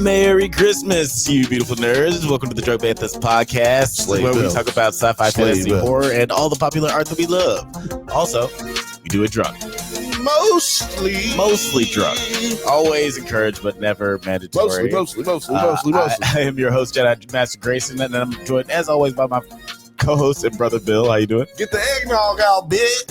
Merry Christmas, you beautiful nerds. Welcome to the Drug Banthas podcast, where we talk about sci-fi, fantasy, horror, and all the popular art that we love. Also, we do it drunk. Mostly drunk. Always encouraged, but never mandatory. Mostly. I am your host, Jedi Master Grayson, and I'm joined, as always, by my co-host and brother Bill. How you doing? Get the eggnog out, bitch.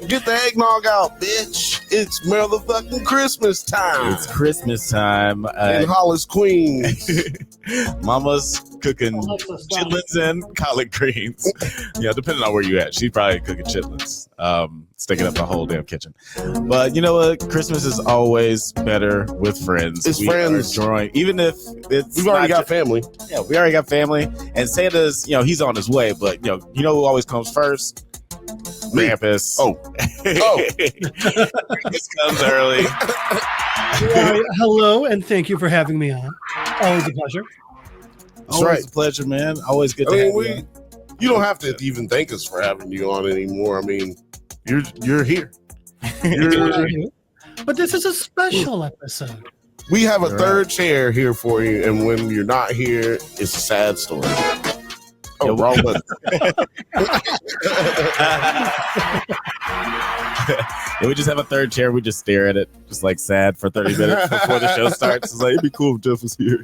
Get the eggnog out, bitch. It's motherfucking Christmas time. It's Christmas time. In Hollis, Queens. Mama's cooking chitlins and collard greens. Yeah, depending on where you at. She's probably cooking chitlins. Sticking up the whole damn kitchen. But you know what? Christmas is always better with friends. It's friends. Even if it's We've already got family. Yeah, we already got family. And Santa's, he's on his way, but you know who always comes first? Krampus. Oh. This comes early. Hello, and thank you for having me on. Always a pleasure. Always a pleasure, man. Always good to have you. You don't have to even thank us for having you on anymore. I mean, you're here. But this is a special episode. We have a third chair here for you, and when you're not here, it's a sad story. Oh, wrong button. We just have a third chair. We just stare at it, just like sad for 30 minutes before the show starts. It's like, it'd be cool if Jeff was here.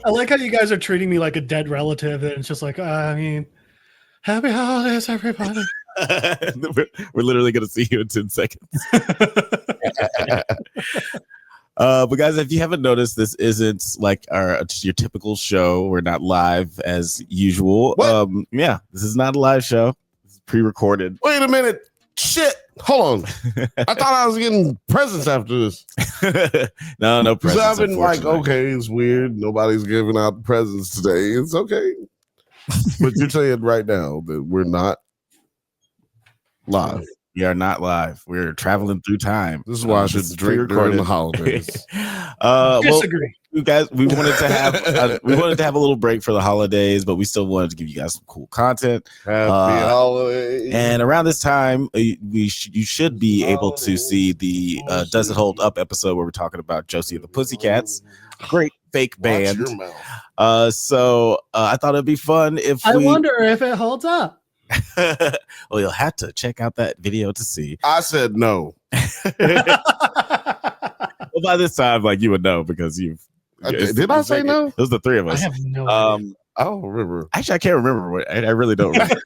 I like how you guys are treating me like a dead relative, and it's just like, happy holidays, everybody. We're literally going to see you in 10 seconds. But guys, if you haven't noticed, this isn't like your typical show. We're not live as usual. This is not a live show. It's pre-recorded. Wait a minute. Shit. Hold on. I thought I was getting presents after this. No presents. So I've been like, okay, it's weird. Nobody's giving out presents today. It's okay. But you're saying right now that we're not live. We are not live. We're traveling through time. This is why I should drink during the holidays. Disagree. Well, guys, we wanted to have a little break for the holidays, but we still wanted to give you guys some cool content. Happy holidays! And around this time, you should be able to see the "Does It Hold Up" episode where we're talking about Josie and the Pussycats. Great fake band. So I thought it'd be fun if I wonder if it holds up. Well, you'll have to check out that video to see. I said no. Well, by this time, you would know because you've. Did I say no? It was the three of us. I have no idea. I don't remember. Actually, I can't remember. I really don't remember.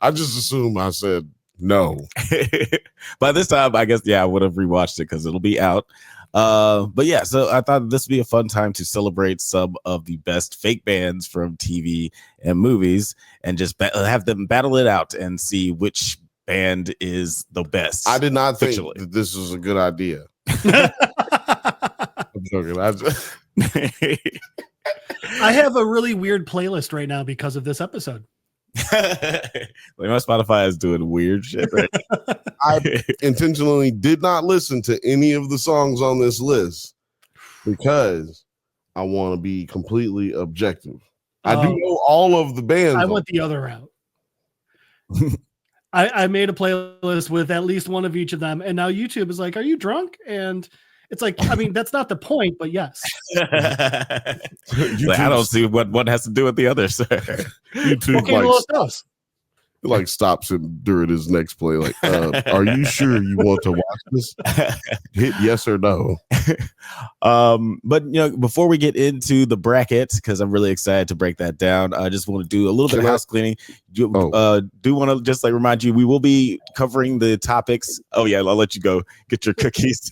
I just assume I said no. By this time, I guess, I would have rewatched it because it'll be out. But yeah, so I thought this would be a fun time to celebrate some of the best fake bands from TV and movies and just have them battle it out and see which band is the best. I did not think that this was a good idea. I'm joking. I have a really weird playlist right now because of this episode. My Spotify is doing weird shit right now. I intentionally did not listen to any of the songs on this list because I want to be completely objective. I do know all of the bands. I went the other route. I made a playlist with at least one of each of them, and now YouTube is like, "Are you drunk?" And it's like, I mean, that's not the point, but yes. I don't see what one has to do with the other, sir. YouTube stops him during his next play. Are you sure you want to watch this? Hit yes or no. But before we get into the bracket, because I'm really excited to break that down, I just want to do a little bit of house cleaning. Do want to just remind you, we will be covering the topics. Oh yeah, I'll let you go get your cookies.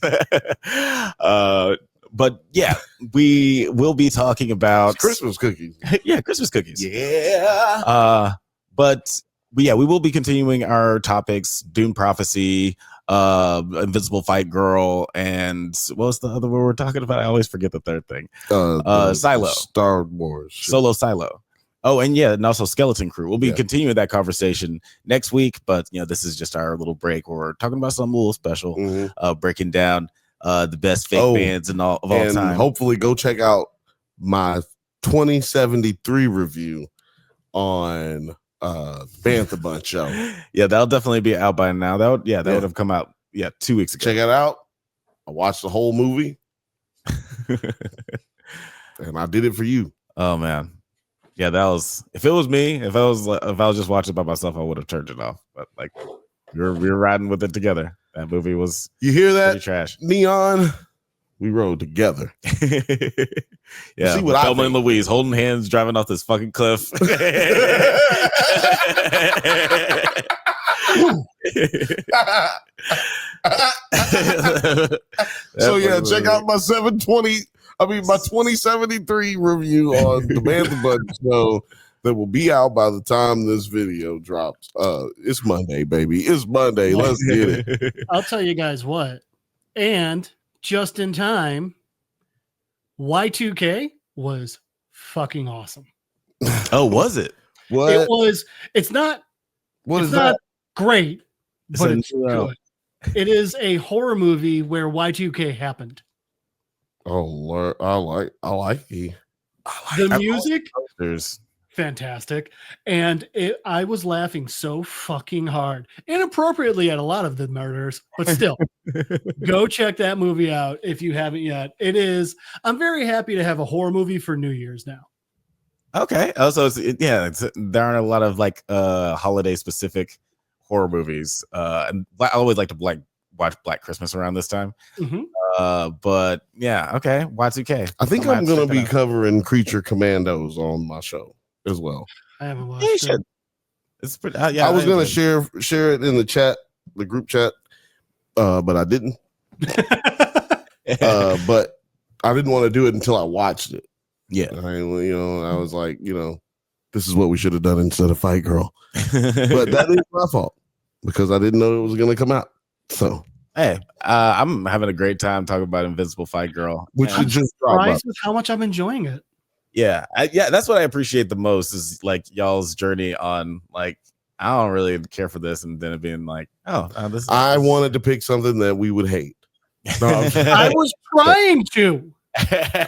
But yeah, we will be talking about Christmas cookies. Yeah, Christmas cookies. Yeah. But yeah, we will be continuing our topics: Dune Prophecy, Invincible Fight Girl, and what was the other one we're talking about? I always forget the third thing. Silo. Star Wars. Solo Silo. Oh, and also Skeleton Crew. We'll be continuing that conversation next week, but this is just our little break where we're talking about something a little special, breaking down the best fake bands of all time. Hopefully go check out my 2073 review on Bantha Bunch show. Yeah, that'll definitely be out by now. That would have come out 2 weeks ago. Check it out I watched the whole movie, and I did it for you. Oh man, yeah, that was. If it was me, if I was just watching by myself, I would have turned it off. But like, we were riding with it together. That movie was. You hear that? Trash. Neon. We rode together. Yeah, see what I Thelma and think. Louise holding hands, driving off this fucking cliff. So yeah, check out my 2073 review on the Banthas Button Show that will be out by the time this video drops. It's Monday, baby. It's Monday. Let's get it. I'll tell you guys what. And just in time, Y2K was fucking awesome. Oh, was it? What? It was. It's not. What it's is not that? great, but it's new good. It is a horror movie where Y2K happened. Oh Lord, I like The music, There's fantastic, and I was laughing so fucking hard, inappropriately at a lot of the murders, but still, go check that movie out if you haven't yet. It is. I'm very happy to have a horror movie for New Year's now. okay. Also, there aren't a lot of like holiday specific horror movies. And I always like to watch Black Christmas around this time. Mm-hmm. But yeah, okay. Y2K. I think I'm going to be covering Creature Commandos on my show as well. I haven't watched You it. should. It's pretty. I was going to share it in the chat, the group chat, but I didn't. But I didn't want to do it until I watched it. Yeah. I was like, this is what we should have done instead of Fight Girl. But that is my fault because I didn't know it was going to come out. So, hey, I'm having a great time talking about Invincible Fight Girl, which and is just dropped. Surprised with how much I'm enjoying it. yeah, that's what I appreciate the most is like y'all's journey on like I don't really care for this, and then it being like, this. I wanted to pick something that we would hate. No, I was trying to.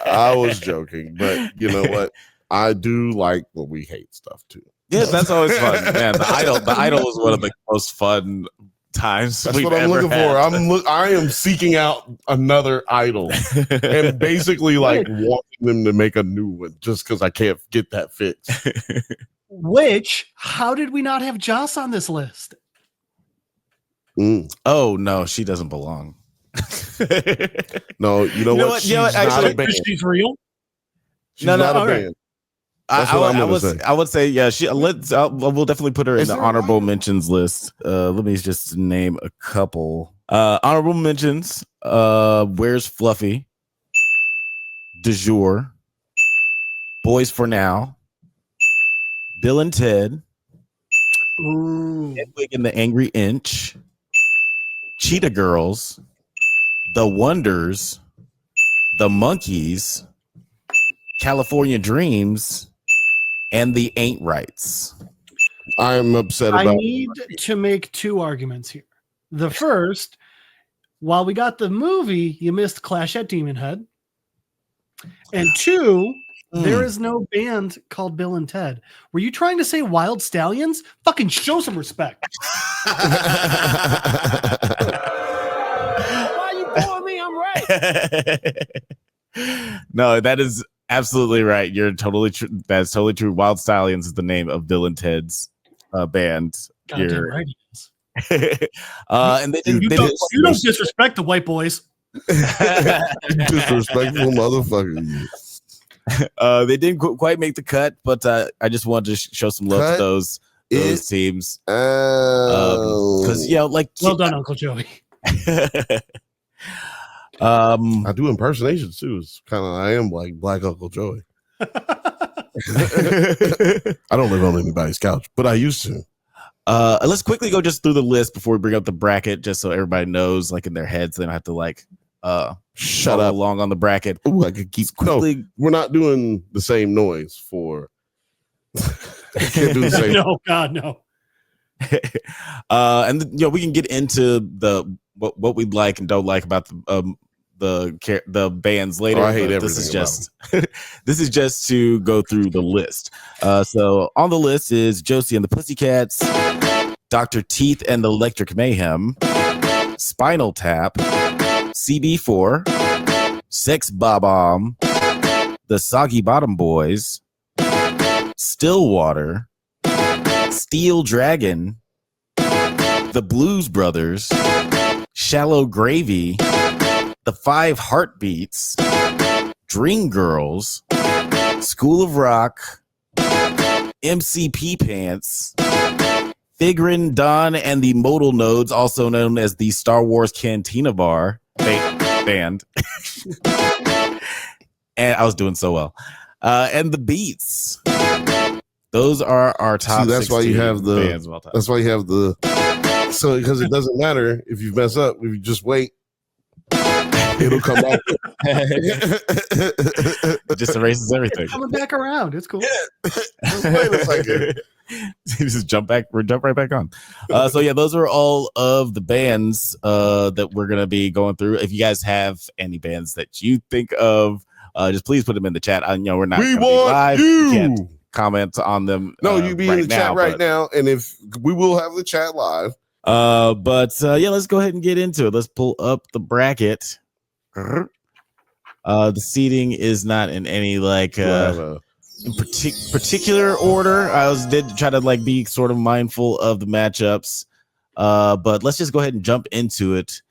I was joking, but you know what? I do like when we hate stuff too. Yeah, that's always fun, man. The idol is one of the most fun times. That's what I'm looking for. I am seeking out another idol and basically like wanting them to make a new one just because I can't get that fixed. How did we not have Joss on this list? Oh no, she doesn't belong. No, you know what? She's not actually, a band. She's real. She's not a right. band. That's what I'm gonna say. I would say, yeah. We'll definitely put her in the honorable mentions list. Let me just name a couple. Honorable mentions. Where's Fluffy? Du jour. Boys for Now. Bill and Ted. Hedwig and the Angry Inch. Cheetah Girls. The Wonders. The Monkees. California Dreams. And the Ain't Rights. I'm upset about. I need to make two arguments here. The first, while we got the movie, you missed Clash at Demon Head. And two, there is no band called Bill and Ted. Were you trying to say Wild Stallions? Fucking show some respect. Why you pulling me? I'm right. No, that is absolutely right. You're totally true. That's totally true. Wild Stallions is the name of Bill and Ted's band. Goddamn right it is. And they You don't disrespect the white boys. Disrespectful motherfucker. They didn't quite make the cut, but I just wanted to show some love to those teams. Because well done, Uncle Joey. I do impersonations too. It's I am like Black Uncle Joey. I don't live on anybody's couch, but I used to. Let's quickly go just through the list before we bring up the bracket, just so everybody knows, like in their heads, they don't have to like shut up along on the bracket. Ooh, I could keep quickly. No, we're not doing the same noise for. Can't do the same. No, God, no. And we can get into what we like and don't like about the bands later. I hate everything. This is just to go through the list. So on the list is Josie and the Pussycats, Dr. Teeth and the Electric Mayhem, Spinal Tap, CB4, Sex Bob Omb, the Soggy Bottom Boys, Stillwater, Steel Dragon, the Blues Brothers, Shallow Gravy, the Five Heartbeats, Dreamgirls, School of Rock, MCP Pants, Figrin, Don, and the Modal Nodes, also known as the Star Wars Cantina Bar band. And I was doing so well. And the Beets. Those are our top. See, that's why you have the bands of all time. That's why you have the. So because it doesn't matter if you mess up, if you just wait, it'll come back. It just erases everything. Coming back around. It's cool. Wait a second. Just jump right back on. So yeah, those are all of the bands that we're gonna be going through. If you guys have any bands that you think of, just please put them in the chat. I know we're not. We gonna want be live. you. We can't comment on them. No, you be right in the chat right now, and if we will have the chat live. But yeah, let's go ahead and get into it. Let's pull up the bracket. The seating is not in any like in particular order. Did try to like be sort of mindful of the matchups. But let's just go ahead and jump into it.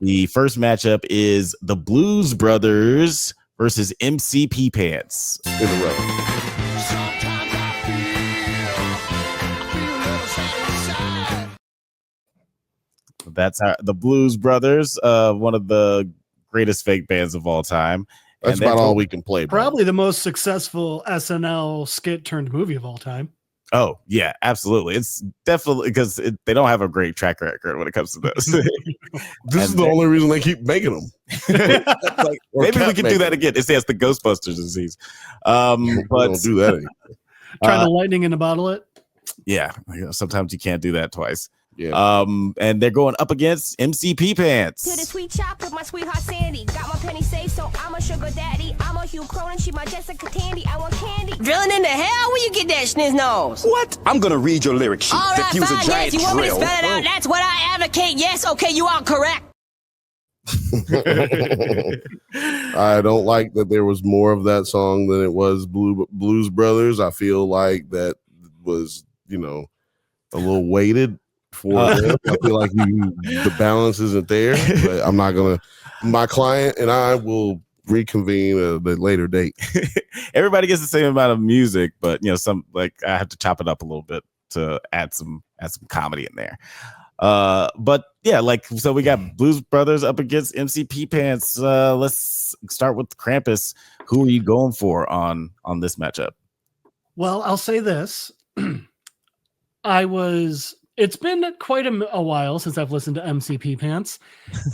The first matchup is the Blues Brothers versus MCP Pants. In a row. That's the Blues Brothers, one of the greatest fake bands of all time. That's about all we can play. Bro. Probably the most successful SNL skit turned movie of all time. Oh, yeah, absolutely. It's definitely because they don't have a great track record when it comes to this. This is the only reason they keep making them. Like, maybe we can do that again. It's the Ghostbusters disease. But don't do that anymore. Trying to lightning in a bottle it. Yeah, sometimes you can't do that twice. Yeah. And they're going up against MCP Pants. To the sweet chop with my sweetheart Sandy. Got my penny safe, so I'm a sugar daddy. I'm a Hugh Cronin, she my Jessica Tandy. I want candy. Drilling in the hell? Where you get that schniz nose? What? I'm gonna read your lyric sheet. All right, Diffuse fine, a giant yes, you want me to drill. spell it out? That's what I advocate. Yes, okay, you are correct. I don't like that there was more of that song than it was Blues Brothers. I feel like that was, a little weighted for them. I feel like the balance isn't there. But I'm not gonna. My client and I will reconvene at a later date. Everybody gets the same amount of music, but some like I have to chop it up a little bit to add some comedy in there. But yeah, so we got Blues Brothers up against MCP Pants. Let's start with Krampus. Who are you going for on this matchup? Well, I'll say this. It's been quite a while since I've listened to MCP Pants,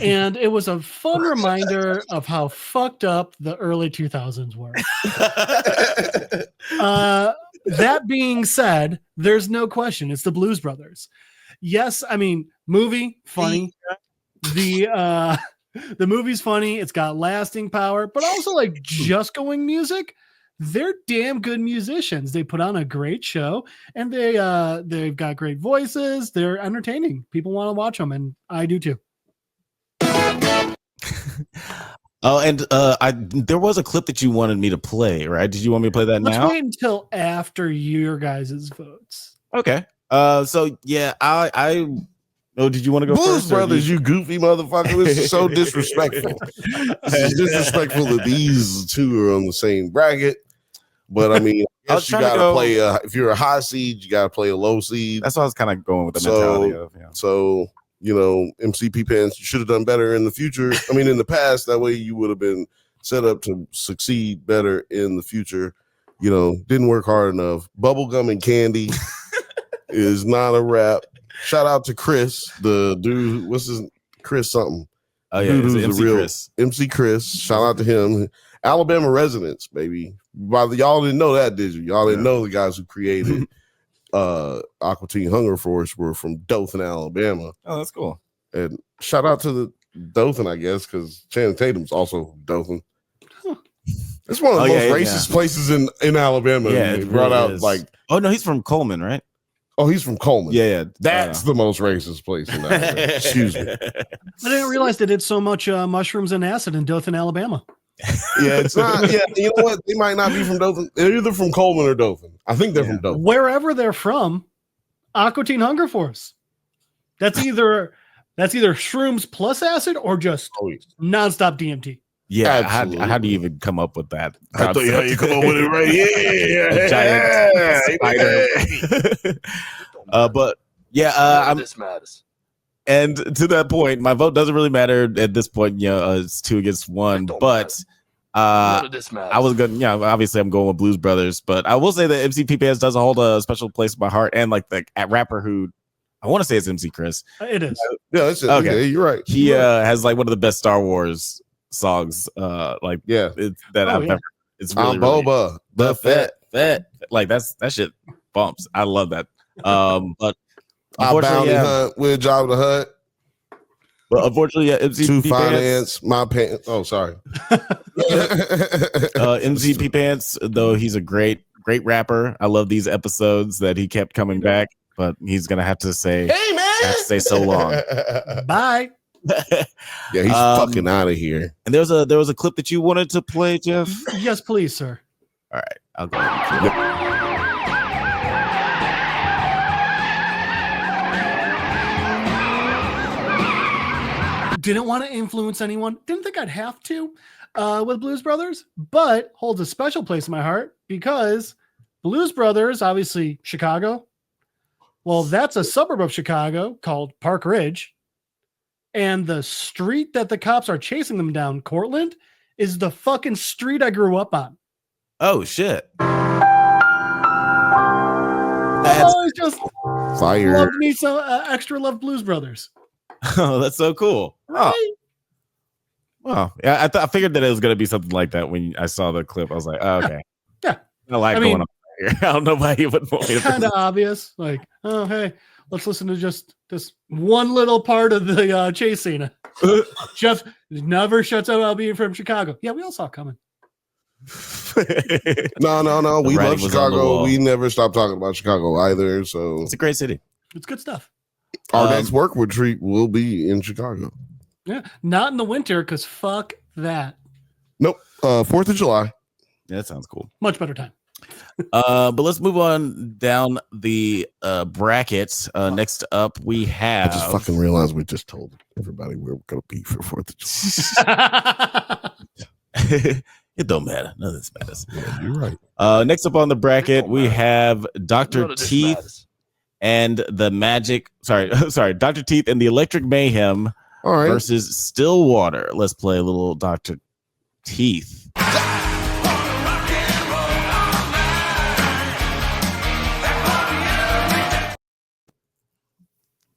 and it was a fun reminder of how fucked up the early 2000s were. That being said, there's no question. It's the Blues Brothers. Yes, I mean, movie, funny. The movie's funny. It's got lasting power, but also like just going music. They're damn good musicians. They put on a great show, and they've got great voices. They're entertaining. People want to watch them, and I do too. Oh, and there was a clip that you wanted me to play, right? Did you want me to play that now? Let's wait until after your guys' votes. Okay. So yeah, I. Oh, did you want to go Blues first? Brothers, you goofy motherfucker. This is so disrespectful. This is disrespectful that these two are on the same bracket. But I mean, I guess you gotta play if you're a high seed, you gotta play a low seed. That's what I was kind of going with the mentality of. Yeah. So, MCP Pants, you should have done better in the future. I mean, in the past, that way you would have been set up to succeed better in the future. Didn't work hard enough. Bubblegum and candy is not a rap. Shout out to Chris, the dude. What's his Chris something? Oh yeah, dude, MC Chris. MC Chris. Shout out to him. Alabama residents, baby. Y'all didn't know that, did you? Y'all didn't know the guys who created Aqua Teen Hunger Force were from Dothan, Alabama. Oh, that's cool. And shout out to the Dothan, I guess, because Channing Tatum's also Dothan. It's one of the most racist places in Alabama. Yeah, it brought really out is. Oh no, he's from Coleman, right? Oh, he's from Coleman. Yeah. That's the most racist place in Alabama. Excuse me. I didn't realize they did so much mushrooms and acid in Dothan, Alabama. Yeah, it's not. Yeah, you know what? They might not be from Dothan. They're either from Coleman or Dothan. I think they're from Dothan. Wherever they're from, Aqua Teen Hunger Force. That's either shrooms plus acid or just nonstop DMT. Yeah, how do you even come up with that? I thought you come up with it right. Giant spider. But yeah, this matters. And to that point, my vote doesn't really matter at this point. It's 2 against 1. But I was going. Obviously, I'm going with Blues Brothers. But I will say that MC Pants does hold a special place in my heart. And like the rapper who I want to say it's MC Chris. It is. Yeah, that's it. Okay, you're right. He has like one of the best Star Wars songs. It's really, I'm Boba the Fett. Like that shit bumps. I love that. But I bounty hunt with Jabba the Hutt. But unfortunately, MC to finance my pants. Oh, sorry. MCP Pants, though he's a great rapper. I love these episodes that he kept coming back, but he's gonna have to say, "Hey man, have to say so long." Bye. Yeah, he's fucking out of here. And there was a clip that you wanted to play, Jeff. Yes, please, sir. All right, I'll go ahead and play it. Didn't want to influence anyone. Didn't think I'd have to with Blues Brothers, but holds a special place in my heart because Blues Brothers, obviously Chicago. Well, that's a suburb of Chicago called Park Ridge. And the street that the cops are chasing them down, Cortland, is the fucking street I grew up on. Oh, shit. I always just fire. Loved me so extra love Blues Brothers. Oh, that's so cool. Right? Oh. Well, yeah, I figured that it was going to be something like that when I saw the clip. I was like, oh, okay. Yeah. I going on here. I don't know why you would want It's kind of obvious. Like, oh, hey, let's listen to just this one little part of the chase scene. Jeff never shuts up about being from Chicago. Yeah, we all saw it coming. No. We love Chicago. We never stop talking about Chicago either. So it's a great city. It's good stuff. Our next work retreat will be in Chicago. Yeah, not in the winter because fuck that. Nope. 4th of July. Yeah, that sounds cool. Much better time. But let's move on down the brackets. Next up, we have. I just fucking realized we just told everybody where we're gonna be for 4th of July. It don't matter. None of this matters. Yeah, you're right. Next up on the bracket, we have Dr. Teeth and the Magic. Sorry, Dr. Teeth and the Electric Mayhem versus Stillwater. Let's play a little Dr. Teeth.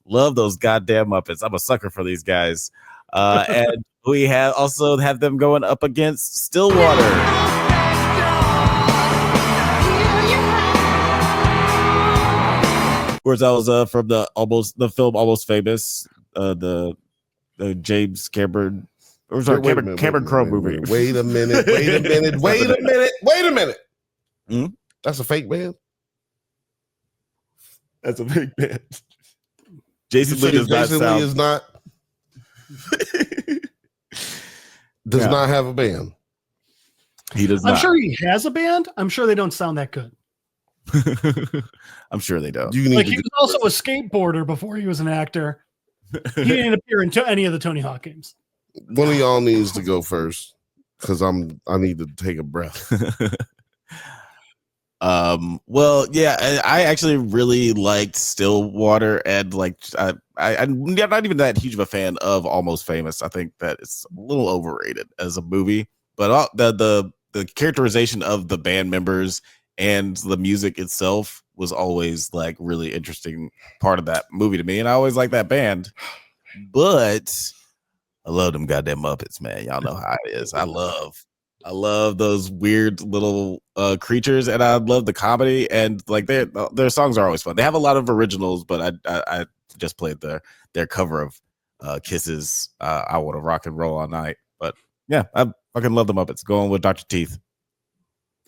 Love those goddamn Muppets. I'm a sucker for these guys. And we also have them going up against Stillwater. Whereas I was from the film Almost Famous, the James Cameron Cameron Crowe movie. Wait a minute. Hmm? That's a fake band. That's a big band. Jason Lee does not not have a band. He does not. I'm sure he has a band. I'm sure they don't sound that good. I'm sure they don't. He was also a skateboarder before he was an actor. He didn't appear in any of the Tony Hawk games. One of y'all needs to go first because I need to take a breath. Well, yeah, I actually really liked Stillwater, and I'm not even that huge of a fan of Almost Famous. I think that it's a little overrated as a movie, but the characterization of the band members and the music itself was always like really interesting part of that movie to me, and I always liked that band. But I love them goddamn Muppets, man. Y'all know how it is. I love those weird little creatures, and I love the comedy, and like their songs are always fun. They have a lot of originals, but I just played their cover of Kiss's "I Want to Rock and Roll All Night." But yeah, I fucking love the Muppets. Going with Dr. Teeth.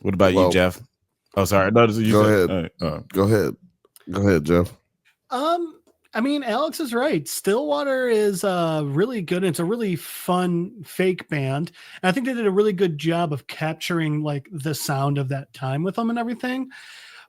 What about you, Jeff? Oh, sorry. No, go ahead. Go ahead. Go ahead, Jeff. I mean, Alex is right. Stillwater is really good. It's a really fun fake band. And I think they did a really good job of capturing like the sound of that time with them and everything.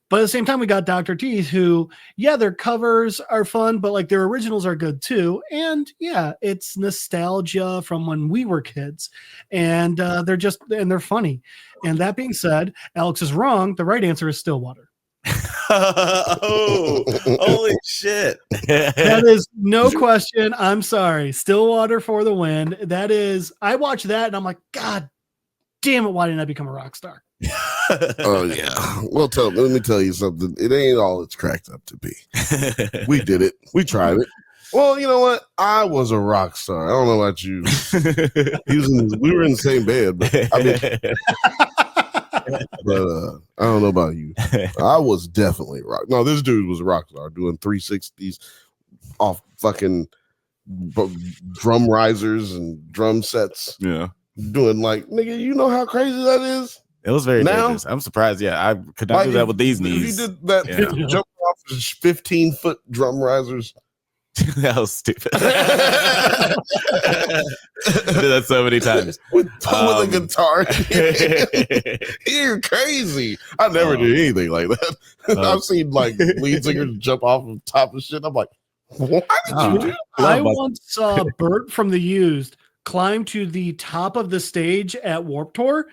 But at the same time, we got Dr. Teeth, who, yeah, their covers are fun, but like their originals are good too. And yeah, it's nostalgia from when we were kids, and they're funny. And that being said, Alex is wrong. The right answer is Stillwater. Oh, holy shit. That is no question. I'm sorry. Stillwater for the win. That is, I watched that and I'm like, God damn it. Why didn't I become a rock star? Oh yeah. Well, let me tell you something. It ain't all it's cracked up to be. We did it. We tried it. Well, you know what? I was a rock star. I don't know about you. We were in the same band, but I don't know about you. I was definitely rock. No, this dude was a rock star doing 360s off fucking drum risers and drum sets. Yeah. Doing like, nigga, you know how crazy that is? It was very dangerous. I'm surprised. Yeah, I could not do that with these knees. If you did that, jump off 15-foot drum risers. That was stupid. I did that so many times. With a guitar. You're crazy. I never did anything like that. I've seen like lead singers jump off the top of shit. I'm like, what did you do? I once saw Bert from The Used climb to the top of the stage at Warped Tour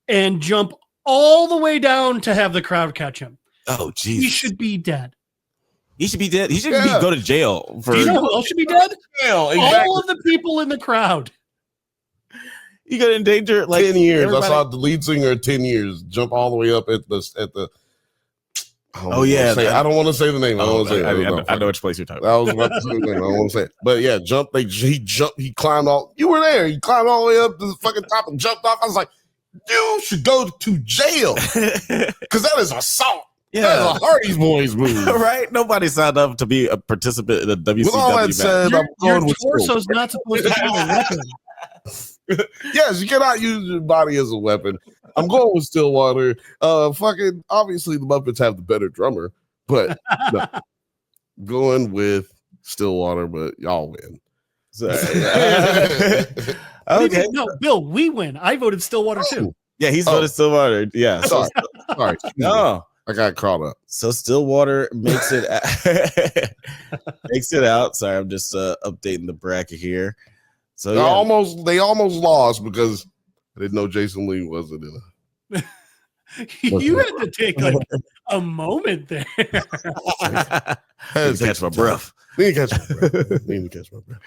and jump all the way down to have the crowd catch him. Oh, jeez. He should be dead. He should be dead. He should go to jail. Do you know who else should be dead? Jail, exactly. All of the people in the crowd. You got to endanger like 10 years. everybody. I saw the lead singer 10 years jump all the way up at the. Oh yeah, I don't want to say the name. I don't want to say. I know which place you're talking about. about. I was about to say the name. I don't want to say it. But yeah, he jumped. He climbed all. You were there. He climbed all the way up to the fucking top and jumped off. I was like, you should go to jail because that is assault. Yeah, that's a Hardy's Boys move, right? Nobody signed up to be a participant in the WCW. With all that said, I'm going with torso's not supposed to be a weapon. Yes, you cannot use your body as a weapon. I'm going with Stillwater. Fucking obviously the Muppets have the better drummer, but no. Going with Stillwater, but y'all win. Okay. No, Bill, we win. I voted Stillwater too. Yeah, he's voted Stillwater. Yeah. Sorry. No. I got caught up. So Stillwater makes it out. Sorry, I'm just updating the bracket here. So they almost lost because I didn't know Jason Lee wasn't in it. You had to take like a moment there. Catch my breath. Need to catch my breath.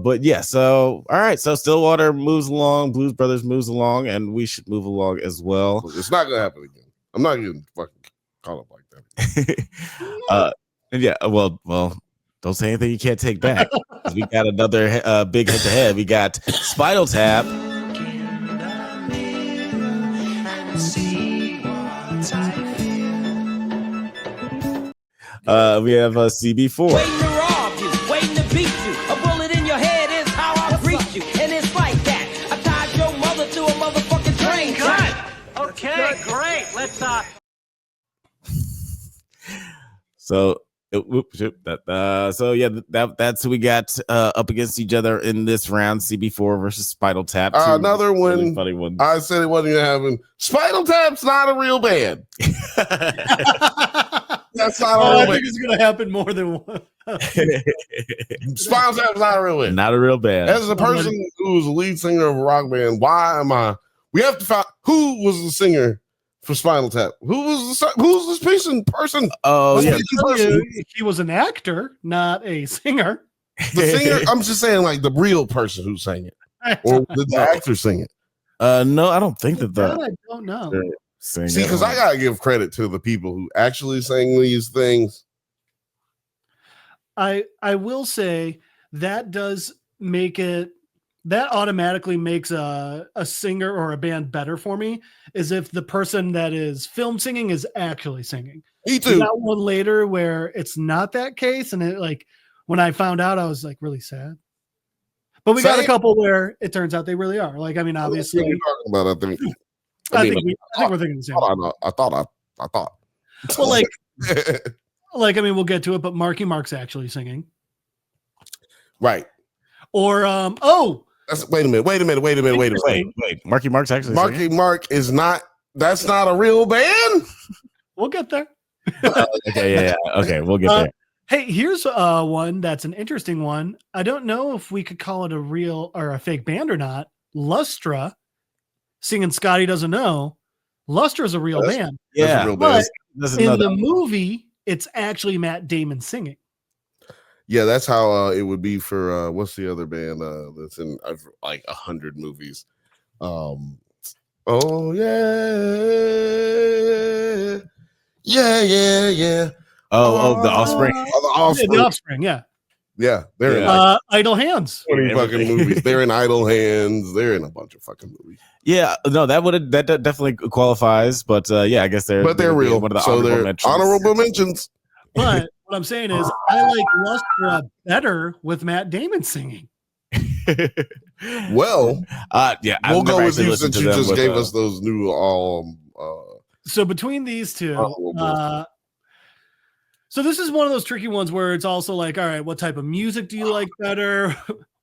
But yeah, so all right, so Stillwater moves along, Blues Brothers moves along, and we should move along as well. It's not gonna happen again. I'm not getting fucking caught up like that. And yeah, well, don't say anything you can't take back. We got another big head to head. We got Spinal Tap. We have CB4. Waiting to rob you, waiting to beat you. A bullet in your head is how I greet you. And it's like that. I tied your mother to a motherfucking train track. Okay, great. Let's So that's who we got up against each other in this round. CB4 versus Spinal Tap. Another one. Really funny one. I said it wasn't gonna happen. Spinal Tap's not a real band. That's not I think it's gonna happen more than one. Spinal Tap's not a real band. Not a real band. As a person who's a lead singer of a rock band, why am I? We have to find who was the singer for Spinal Tap. Who's this person? Oh, yeah. He was an actor, not a singer. The singer, I'm just saying, like the real person who sang it, or did the actor sing it? No, I don't think that. I don't know. See, because I gotta give credit to the people who actually sang these things. I will say that does make it. That automatically makes a singer or a band better for me, is if the person that is film singing is actually singing. Me too. We got one later where it's not that case, and it like when I found out, I was like really sad. But we got a couple where it turns out they really are. Like, I mean, obviously, what are you talking about? I think we're thinking the same. I thought. Well, like Like, I mean, we'll get to it, but Marky Mark's actually singing. Right. Or Wait a minute. Wait. Marky Mark's actually Marky singing? Mark is not. That's not a real band. we'll get there. Okay, yeah. Okay, we'll get there. Hey, here's one that's an interesting one. I don't know if we could call it a real or a fake band or not. Lustra singing Scotty Doesn't Know. Lustra is a real band. Yeah, That's a real band. But in the movie, it's actually Matt Damon singing. Yeah, that's how it would be for what's the other band that's in like 100 movies. Oh yeah. Oh, the Offspring. The Offspring, yeah. Yeah, they're in like Idle Hands. 20 fucking movies. They're in Idle Hands. They're in a bunch of fucking movies. Yeah, no, that definitely qualifies, but yeah, I guess they're real. One of the so honorable they're mentions. honorable mentions. But what I'm saying is, I like Lustra better with Matt Damon singing. Well, yeah, we'll go with you since you just gave us those new So between these two, so this is one of those tricky ones where it's also like, all right, what type of music do you like better?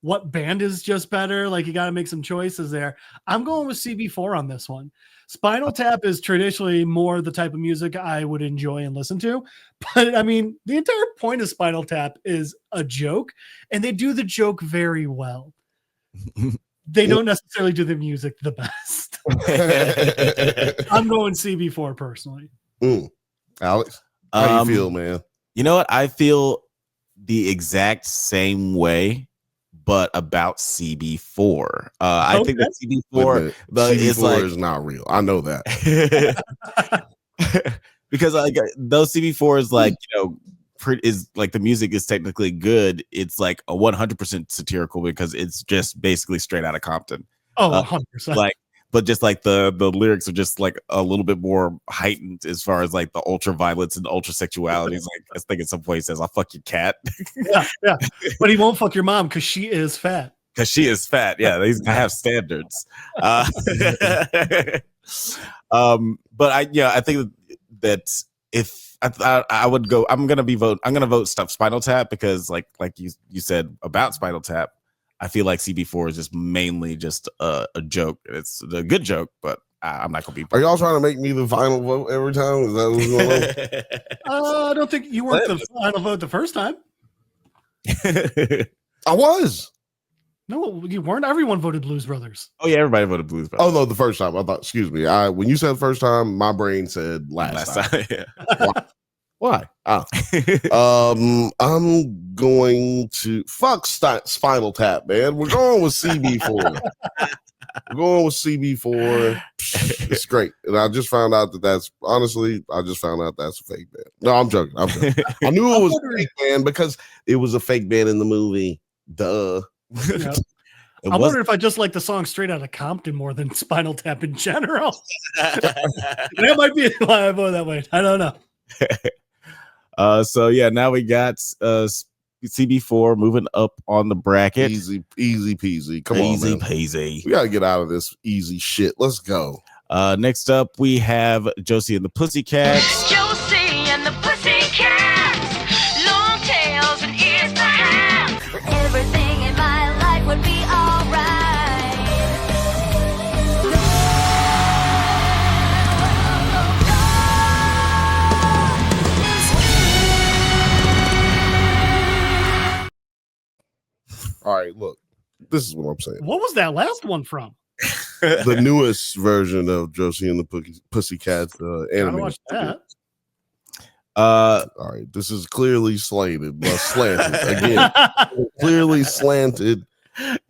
What band is just better? Like, you got to make some choices there. I'm going with CB4 on this one. Spinal Tap is traditionally more the type of music I would enjoy and listen to. But I mean, the entire point of Spinal Tap is a joke, and they do the joke very well. They don't necessarily do the music the best. I'm going CB4 personally. Alex, how you feel, man? You know what? I feel the exact same way, but about CB4. I think that CB4 is like is not real. I know that. Because like those CB4 is like, is like the music is technically good. It's like a 100% satirical because it's just basically straight out of Compton. Oh, 100%. Like, but just like the lyrics are just like a little bit more heightened as far as like the ultra violence and ultra sexuality. Like I think at some point he says, "I'll fuck your cat." yeah. But he won't fuck your mom because she is fat. Because she is fat. Yeah, they have standards. But I think that if I would go, I'm gonna vote Spinal Tap because like you said about Spinal Tap. I feel like CB4 is just mainly just a joke. It's a good joke, but I'm not going to be. Are y'all trying to make me the final vote every time? Is that what's going on? I don't think you weren't the final vote the first time. I was. No, you weren't. Everyone voted Blues Brothers. Oh yeah, everybody voted Blues Brothers. Oh no, the first time. I thought. Excuse me. When you said the first time, my brain said last time. Yeah. Why? I'm going to fuck Spinal Tap, man. We're going with CB4. We're going with CB4. It's great, and I just found out that's a fake band. No, I'm joking. I knew it was a fake band because it was a fake band in the movie. Duh. Yeah. I wonder if I just like the song Straight Outta Compton more than Spinal Tap in general. That might be why I vote that way. I don't know. So yeah, now we got CB4 moving up on the bracket. Easy peasy. Come on, man. Easy peasy. We gotta get out of this easy shit. Let's go. Next up, we have Josie and the Pussycats. Josie and the Pussycats, long tails and ears behind. Everything in my life would be alright. All right, look. This is what I'm saying. What was that last one from? The newest version of Josie and the Pussycats animated. Watch that. All right, this is clearly slanted again. Clearly slanted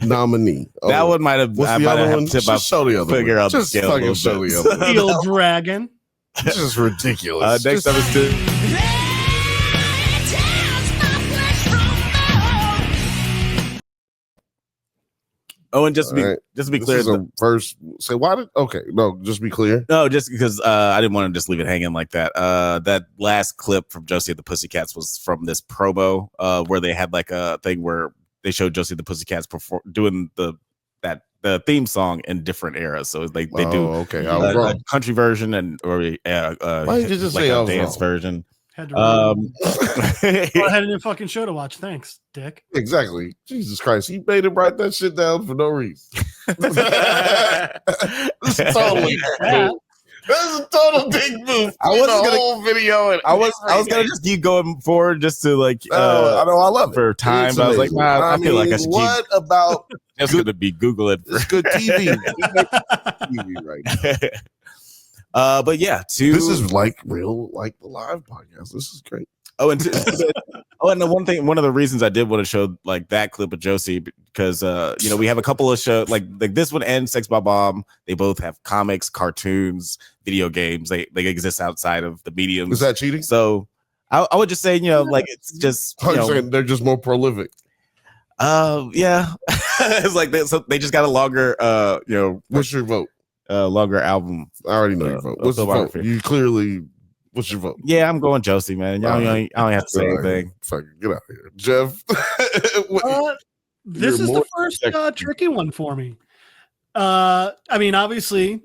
nominee. That one might have. What's the other one? Just show the other figure one. out Just the scale fucking show the other one. Steel Dragon. This is ridiculous. Next up is Oh, and just to be clear, just be clear. No, just because I didn't want to just leave it hanging like that. That last clip from Josie and the Pussycats was from this promo where they had like a thing where they showed Josie and the Pussycats doing the theme song in different eras. So they do a country version or why did you just like say a dance version. Had to Well, I had a new fucking show to watch. Thanks, Dick. Exactly. Jesus Christ. He made him write that shit down for no reason. This is totally This is a total dick move. I wasn't the gonna- whole video. And I was gonna just keep going forward just to like I know I love it for time. It's But I was like, amazing. nah, I feel like I should what about keep just gonna be Googling. it's good TV? TV right now. But yeah, This is like real, like the live podcast. This is great. Oh, and one of the reasons I did want to show like that clip of Josie because we have a couple of shows like this one and Sex Bob Omb. They both have comics, cartoons, video games. They exist outside of the mediums. Is that cheating? So I would just say like it's just saying they're just more prolific. Yeah, it's like they just got a longer What's your vote? Longer album. I already know your vote. What's the vote? You clearly. What's your vote? Yeah, I'm going Josie, man. I don't have to say anything. Fuck it, get out of here, Jeff. This is the first tricky one for me. I mean, obviously,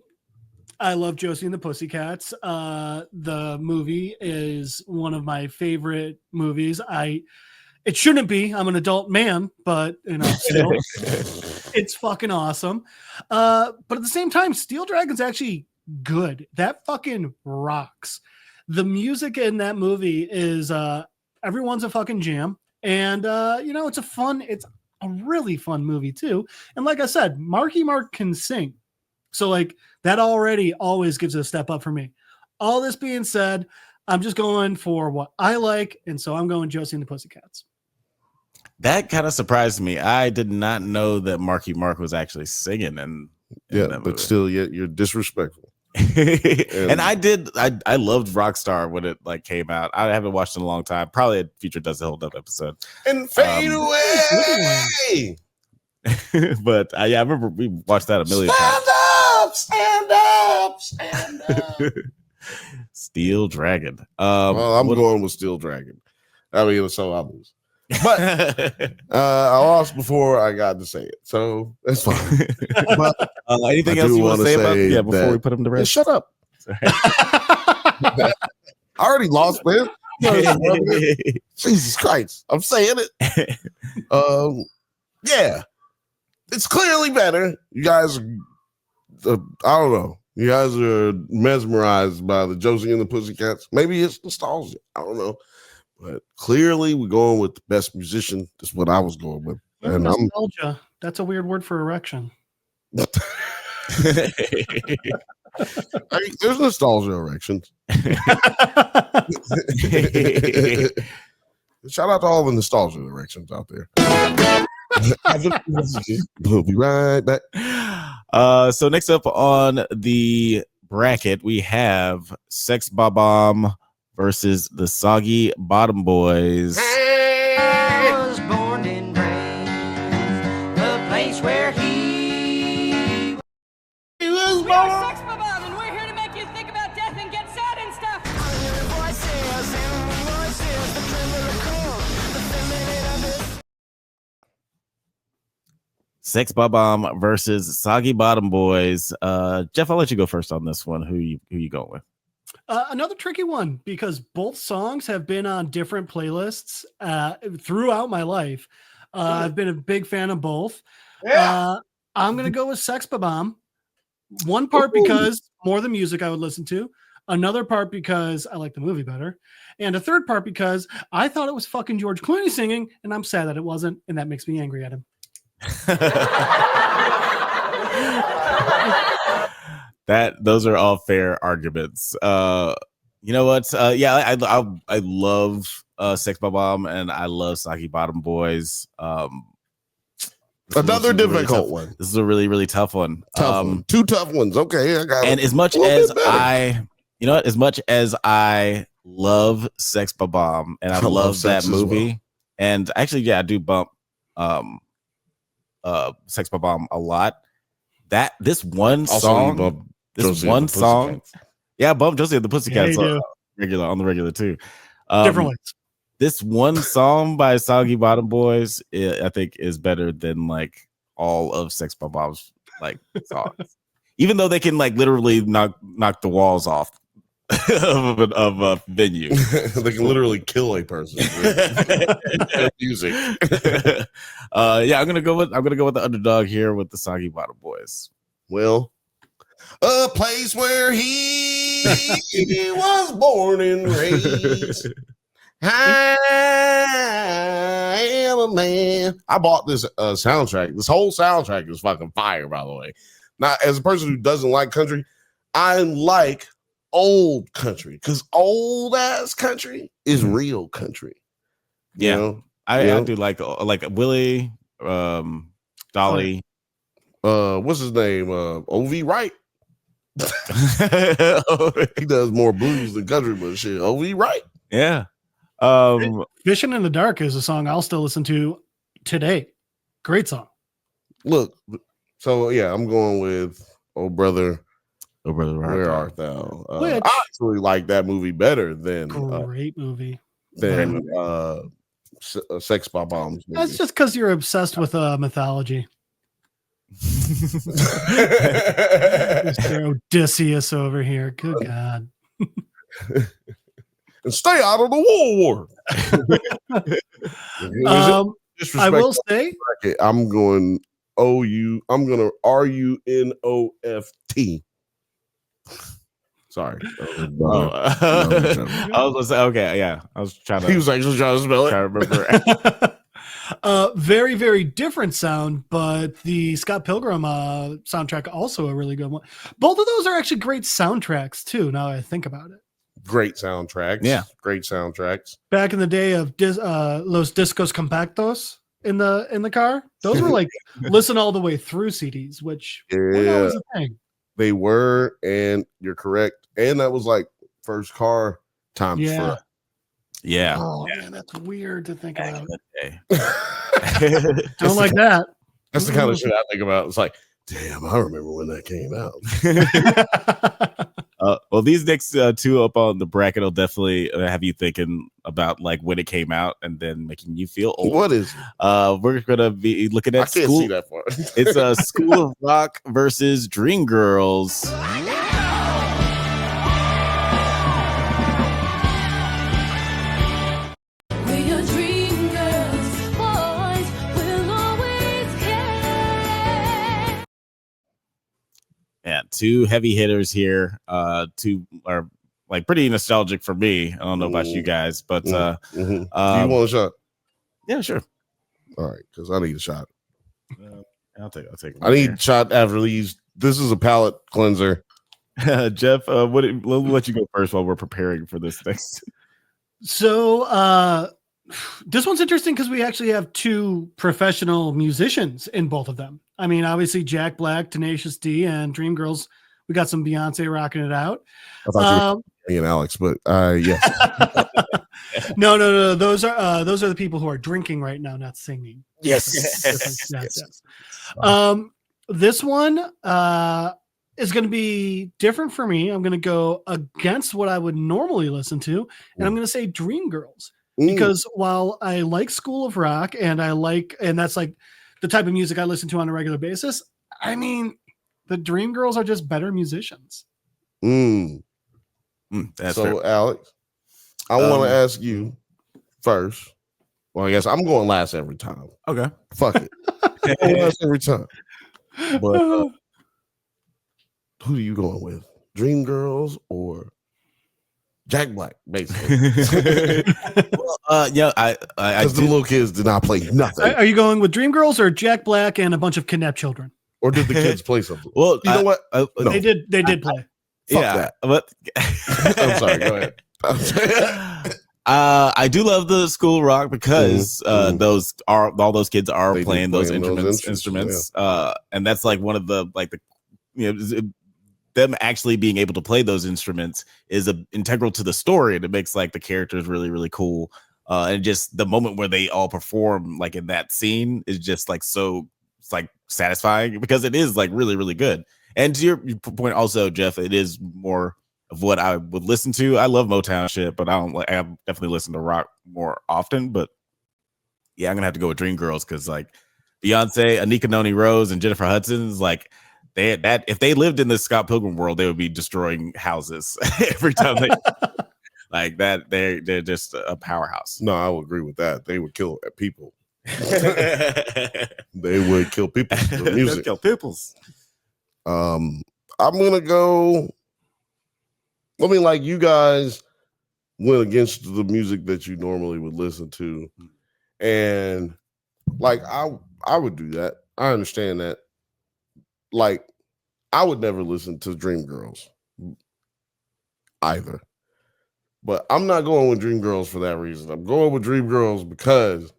I love Josie and the Pussycats. The movie is one of my favorite movies. It shouldn't be. I'm an adult man, but still, it's fucking awesome. But at the same time, Steel Dragon's actually good. That fucking rocks. The music in that movie is everyone's a fucking jam, and it's a really fun movie too. And like I said, Marky Mark can sing, so like that already always gives a step up for me. All this being said, I'm just going for what I like, and so I'm going Josie and the Pussycats. That kind of surprised me. I did not know that Marky Mark was actually singing, and but still, yet you're disrespectful. And I loved Rockstar when it like came out. I haven't watched it in a long time. Probably a Future Does the Hold Up episode. And Fade Away. But I remember we watched that a million times. Stand up. Steel Dragon. Well, I'm going with Steel Dragon. I mean, so I lose. But I lost before I got to say it, so that's fine. But anything else you want to say about before we put him to rest? Shut up. I already lost, man. Jesus Christ, I'm saying it. Yeah, it's clearly better. You guys, I don't know. You guys are mesmerized by the Josie and the Pussycats. Maybe it's nostalgia. I don't know. But clearly, we're going with the best musician. That's what I was going with. And nostalgia. That's a weird word for erection. There's nostalgia erections. Shout out to all the nostalgia erections out there. We'll be right back. So next up on the bracket, we have Sex Bob Omb versus the Soggy Bottom Boys. I was born and raised the place where he We was born. are Sex Bob Omb, and we're here to make you think about death and get sad and stuff. Sex Bob Omb versus Soggy Bottom Boys. Jeff, I'll let you go first on this one. Who you going with? Another tricky one because both songs have been on different playlists throughout my life. I've been a big fan of both. I'm going to go with Sex Bob Omb. One part because more the music I would listen to. Another part because I like the movie better. And a third part because I thought it was fucking George Clooney singing, and I'm sad that it wasn't, and that makes me angry at him. Those are all fair arguments. You know what? I love Sex Bob Omb and I love Soggy Bottom Boys. Another difficult one. This is a really, really tough one. Two tough ones. Okay, I got it. And as much as as much as I love Sex Bob Omb and I love that movie, well. And actually, I do bump Sex Bob Omb a lot. This one song, I bump Josie and the Pussycats on the regular too. Different ones. This one song by Soggy Bottom Boys, I think, is better than like all of Sex Bob Omb's like songs. Even though they can like literally knock the walls off of a venue. They can literally kill a person with music. Yeah, I'm gonna go with the underdog here with the Soggy Bottom Boys. Well, a place where he was born and raised. I am a man. I bought this soundtrack. This whole soundtrack is fucking fire, by the way. Now, as a person who doesn't like country, I like old country because old ass country is real country. Yeah, You know? I do like Willie, Dolly. What's his name? O.V. Wright. He does more blues than country, but shit, O.V. Wright. Yeah. Fishing in the Dark is a song I'll still listen to today. Great song. Look, so yeah, I'm going with Oh Brother, Where Art Thou? Which- I actually like that movie better than Great movie. Sex Bob-Omb's movie. That's just because you're obsessed with mythology. Mr. Odysseus over here. Good God. And stay out of the war. I will say, I'm going I'm gonna RUNOFT. Sorry. I was gonna say, okay, yeah. I was trying to. He was actually trying to spell it. Trying to remember. very, very different sound, but the Scott Pilgrim soundtrack also a really good one. Both of those are actually great soundtracks too. Now that I think about it, Great soundtracks. Yeah. Great soundtracks. back in the day of Los Discos Compactos in the car, those were like listen all the way through CDs, which weren't Yeah, always a thing. they were, and you're correct. And that was like first car times Yeah. for Yeah. Oh man, that's weird to think about. Okay. Don't like that. That's the kind of shit I think about. It's like, damn, I remember when that came out. Well, these next two up on the bracket will definitely have you thinking about like when it came out and then making you feel old. What is it? We're gonna be looking at I can't school. see that far. It's a School of Rock versus Dreamgirls. We are dream girls, boys will always care. Yeah, two heavy hitters here. Two are like pretty nostalgic for me. I don't know about you guys, but Do you want a shot? yeah, sure. All right, because I need a shot. I'll take. I need a shot after these. This is a palate cleanser. Jeff. We'll let you go first while we're preparing for this next. So this one's interesting because we actually have two professional musicians in both of them. I mean, obviously Jack Black, Tenacious D, and Dreamgirls. We got some Beyonce rocking it out. I thought you were me and Alex, but yes. No. Those are the people who are drinking right now, not singing. Yes. Yes. This one is going to be different for me. I'm going to go against what I would normally listen to, and I'm going to say Dreamgirls because while I like School of Rock and that's like the type of music I listen to on a regular basis, I mean, the Dreamgirls are just better musicians. That's So, fair. Alex, I want to ask you first. Well, I guess I'm going last every time. Okay. Fuck it. I'm going last every time. But who are you going with? Dreamgirls or Jack Black, basically? Yeah, I Because the little kids did not play nothing. Are you going with Dreamgirls or Jack Black and a bunch of kidnapped children? Or did the kids play something? Well, you know what? No. They did play. Fuck yeah, that. but I'm sorry. Go ahead. I do love the School of Rock because all those kids are They do playing those play instruments. And that's like one of the them actually being able to play those instruments is integral to the story, and it makes like the characters really, really cool. And just the moment where they all perform like in that scene is just like so it's like satisfying because it is like really, really good. And to your point also, Jeff, it is more of what I would listen to. I love Motown shit, but I definitely listen to rock more often. But yeah, I'm gonna have to go with Dreamgirls because like Beyonce, Anika Noni Rose, and Jennifer Hudson is like if they lived in the Scott Pilgrim world, they would be destroying houses every time they like that. They're just a powerhouse. No, I would agree with that. They would kill people. They would kill people. The music. Kill peoples. I'm gonna go. I mean, like you guys went against the music that you normally would listen to, and like I would do that. I understand that. Like, I would never listen to Dreamgirls either. But I'm not going with Dreamgirls for that reason. I'm going with Dreamgirls because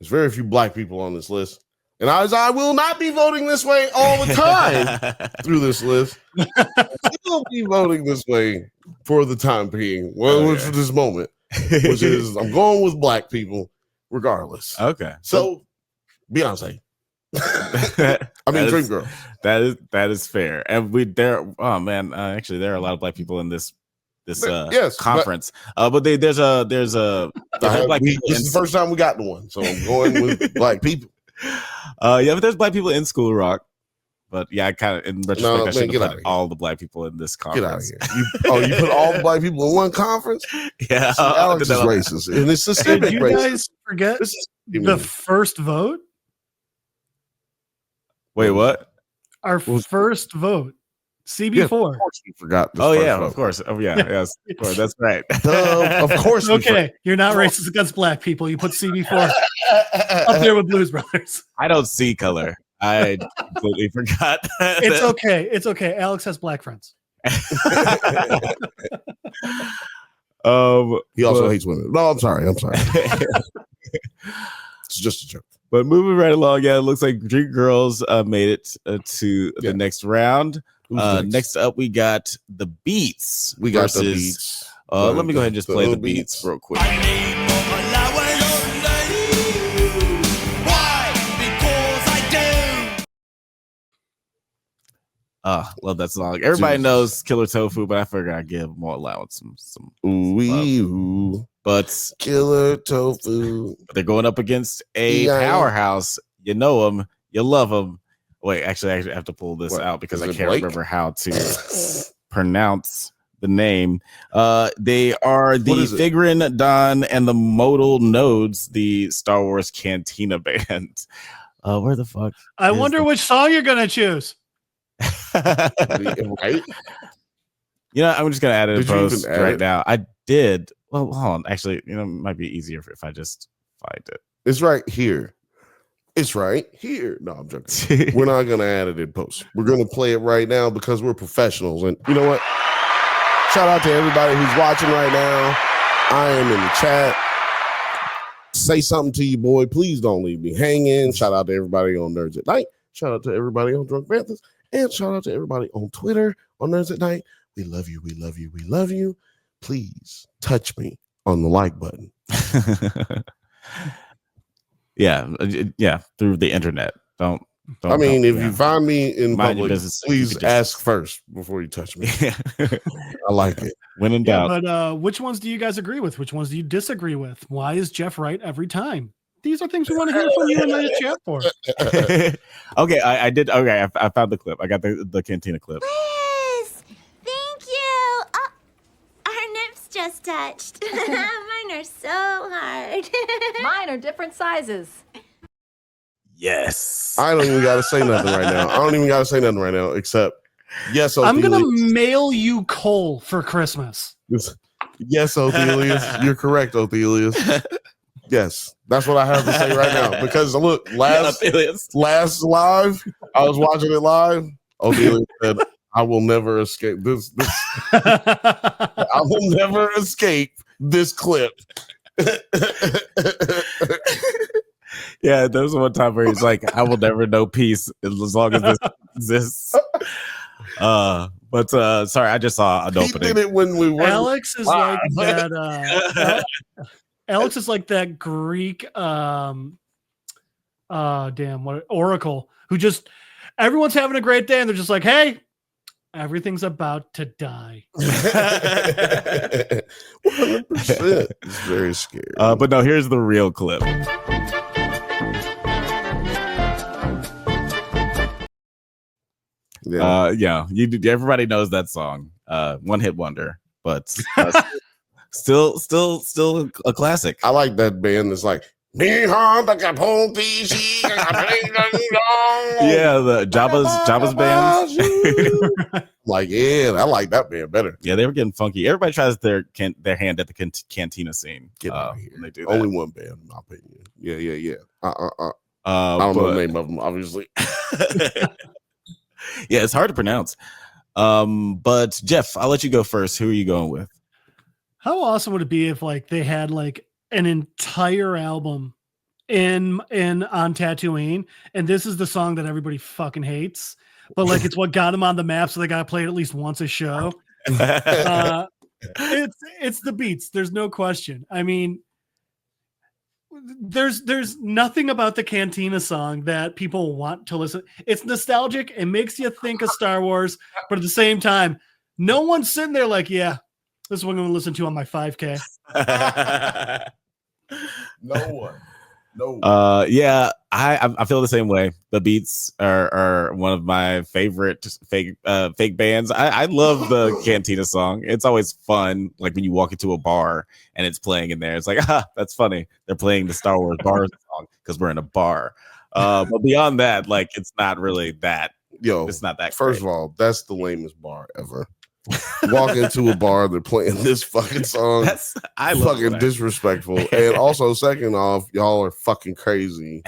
there's very few black people on this list. And I will not be voting this way all the time through this list. I will be voting this way for the time being. Well, for this moment, which is I'm going with black people regardless. Okay. So, Beyonce. I mean, Dreamgirls. That is fair. And actually there are a lot of black people in this conference. But there's black people. This is the first time we got to one, so I'm going with black people. But there's black people in School Rock. But yeah, I kind of in retrospect I should have put all the black people in this conference. Get out of here! You put all the black people in one conference? Yeah, see, Alex is racist, and it's systemic. Did you guys forget the first vote? Wait, what? Our first vote, CB4. Yeah, of course we forgot. Of course. Oh yeah, yes, of course. That's right. Of course. Okay, you're not racist against black people. You put CB4 up there with Blues Brothers. I don't see color. I completely forgot. It's okay. It's okay. Alex has black friends. He also hates women. No, I'm sorry. It's just a joke. But moving right along, it looks like Dreamgirls made it to the next round. Next up, we got the Beets. We got the Beets. Let me go ahead and just play the Beets real quick. Love that song. Everybody knows Killer Tofu, but I figured I'd give more allowance some ooh. But Killer Tofu. But they're going up against a powerhouse. You know them, you love them. Wait, actually, I have to pull this out because I can't remember how to pronounce the name. They are the Figrin, Don, and the Modal Nodes, the Star Wars Cantina band. Where the fuck? I wonder which song you're gonna choose. Right? I'm just gonna add it in post right now. I did. Well, hold on. Actually, it might be easier if I just find it. It's right here. No, I'm joking. We're not gonna add it in post. We're gonna play it right now because we're professionals. And you know what? Shout out to everybody who's watching right now. I am in the chat. Say something to you, boy. Please don't leave me hanging. Shout out to everybody on Nerds at Night. Shout out to everybody on Drunk Banthas. And shout out to everybody on Twitter on Nerds at Night. We love you. We love you. We love you. Please touch me on the like button. Yeah, through the internet. Don't I mean, if you find me in public, please ask first before you touch me. I like it. When in doubt. But which ones do you guys agree with? Which ones do you disagree with? Why is Jeff right every time? These are things we want to hear from you in the chat for. Okay, I did. Okay, I found the clip. I got the Cantina clip. Liz, thank you. Our nips just touched. Mine are so hard. Mine are different sizes. Yes. I don't even got to say nothing right now. Except, yes, Othelius. I'm going to mail you coal for Christmas. Yes, Othelius. You're correct, Othelius. Yes, that's what I have to say right now. Because look, last live, I was watching it live. Othelius said, "I will never escape this. I will never escape this clip." Yeah, there was one time where he's like, "I will never know peace as long as this exists." But sorry, I just saw an opening. Did it when we were Alex is like that. Alex is like that Greek oracle who just everyone's having a great day and they're just like, hey, everything's about to die. 100%. It's very scary. But no, here's the real clip. Yeah. Everybody knows that song. One hit wonder, but still a classic. I like that band that's like, yeah, the Jabba's band. Like, yeah, I like that band better. Yeah, they were getting funky. Everybody tries their hand at the cantina scene. Get out of here. When they do that. Only one band, in my opinion. Yeah. I don't know the name of them, obviously. Yeah, it's hard to pronounce. But Jeff, I'll let you go first. Who are you going with? How awesome would it be if like they had like an entire album in on Tatooine, and this is the song that everybody fucking hates, but like it's what got them on the map, so they got to play it at least once a show. It's the Beets. There's no question. I mean, there's nothing about the Cantina song that people want to listen. It's nostalgic. It makes you think of Star Wars, but at the same time, no one's sitting there like, yeah, this is what I'm going to listen to on my 5K. No one. Yeah, I feel the same way. The Beets are one of my favorite fake bands. I love the Cantina song. It's always fun, like when you walk into a bar and it's playing in there. It's like, that's funny. They're playing the Star Wars bar song because we're in a bar. But beyond that, like it's not really that. Yo, it's not that. First of all, that's the lamest bar ever. Walk into a bar, they're playing this fucking song. I love fucking disrespectful. And also, second off, y'all are fucking crazy.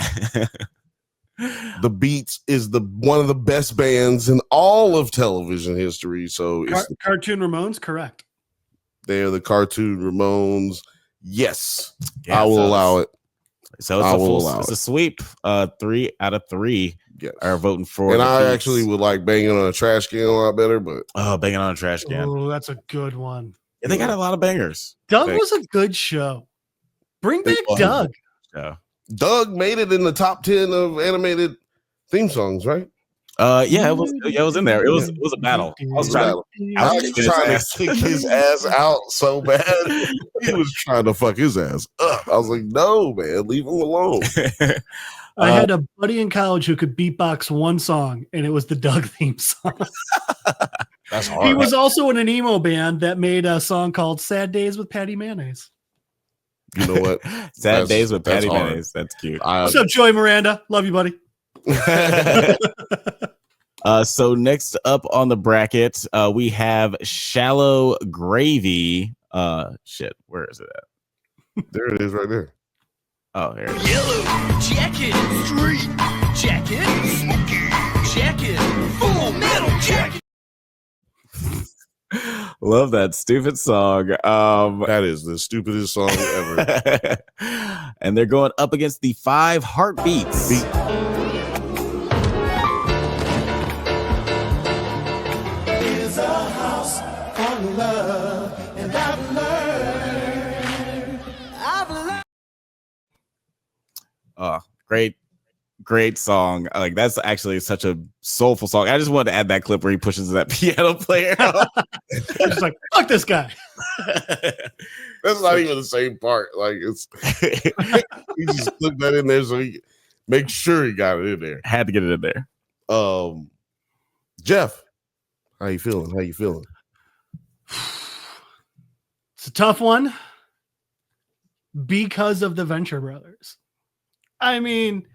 The Beets is one of the best bands in all of television history. So it's Cartoon Ramones, correct? They're the Cartoon Ramones. Yes, I will allow it. So it's a sweep. 3 out of 3 are voting for. And I actually would like Banging on a Trash Can a lot better, but Banging on a Trash Can. Oh, that's a good one. Yeah, they got a lot of bangers. Doug was a good show. Bring back Doug. Yeah. Doug made it in the top 10 of animated theme songs, right? Yeah, it was in there. It was a battle. I was trying to kick his ass out so bad. He was trying to fuck his ass up. I was like, no, man, leave him alone. I had a buddy in college who could beatbox one song, and it was the Doug theme song. That's hard. He was also in an emo band that made a song called Sad Days with Patty Mayonnaise. You know what? Sad Days with Patty Mayonnaise. That's cute. What's up, Joey Miranda? Love you, buddy. So next up on the bracket, we have Shallow Gravy. Shit, where is it at? There it is, right there. Oh, here it is. Yellow jacket, street jacket, smoky jacket, full metal jacket. Love that stupid song. That is the stupidest song ever. And they're going up against the 5 Heartbeats. Great song. Like that's actually such a soulful song. I just wanted to add that clip where he pushes that piano player out. I'm just like, fuck this guy. That's not even the same part. Like it's he just put that in there so he make sure he got it in there. Had to get it in there. Jeff, how you feeling? It's a tough one because of the Venture Brothers. I mean,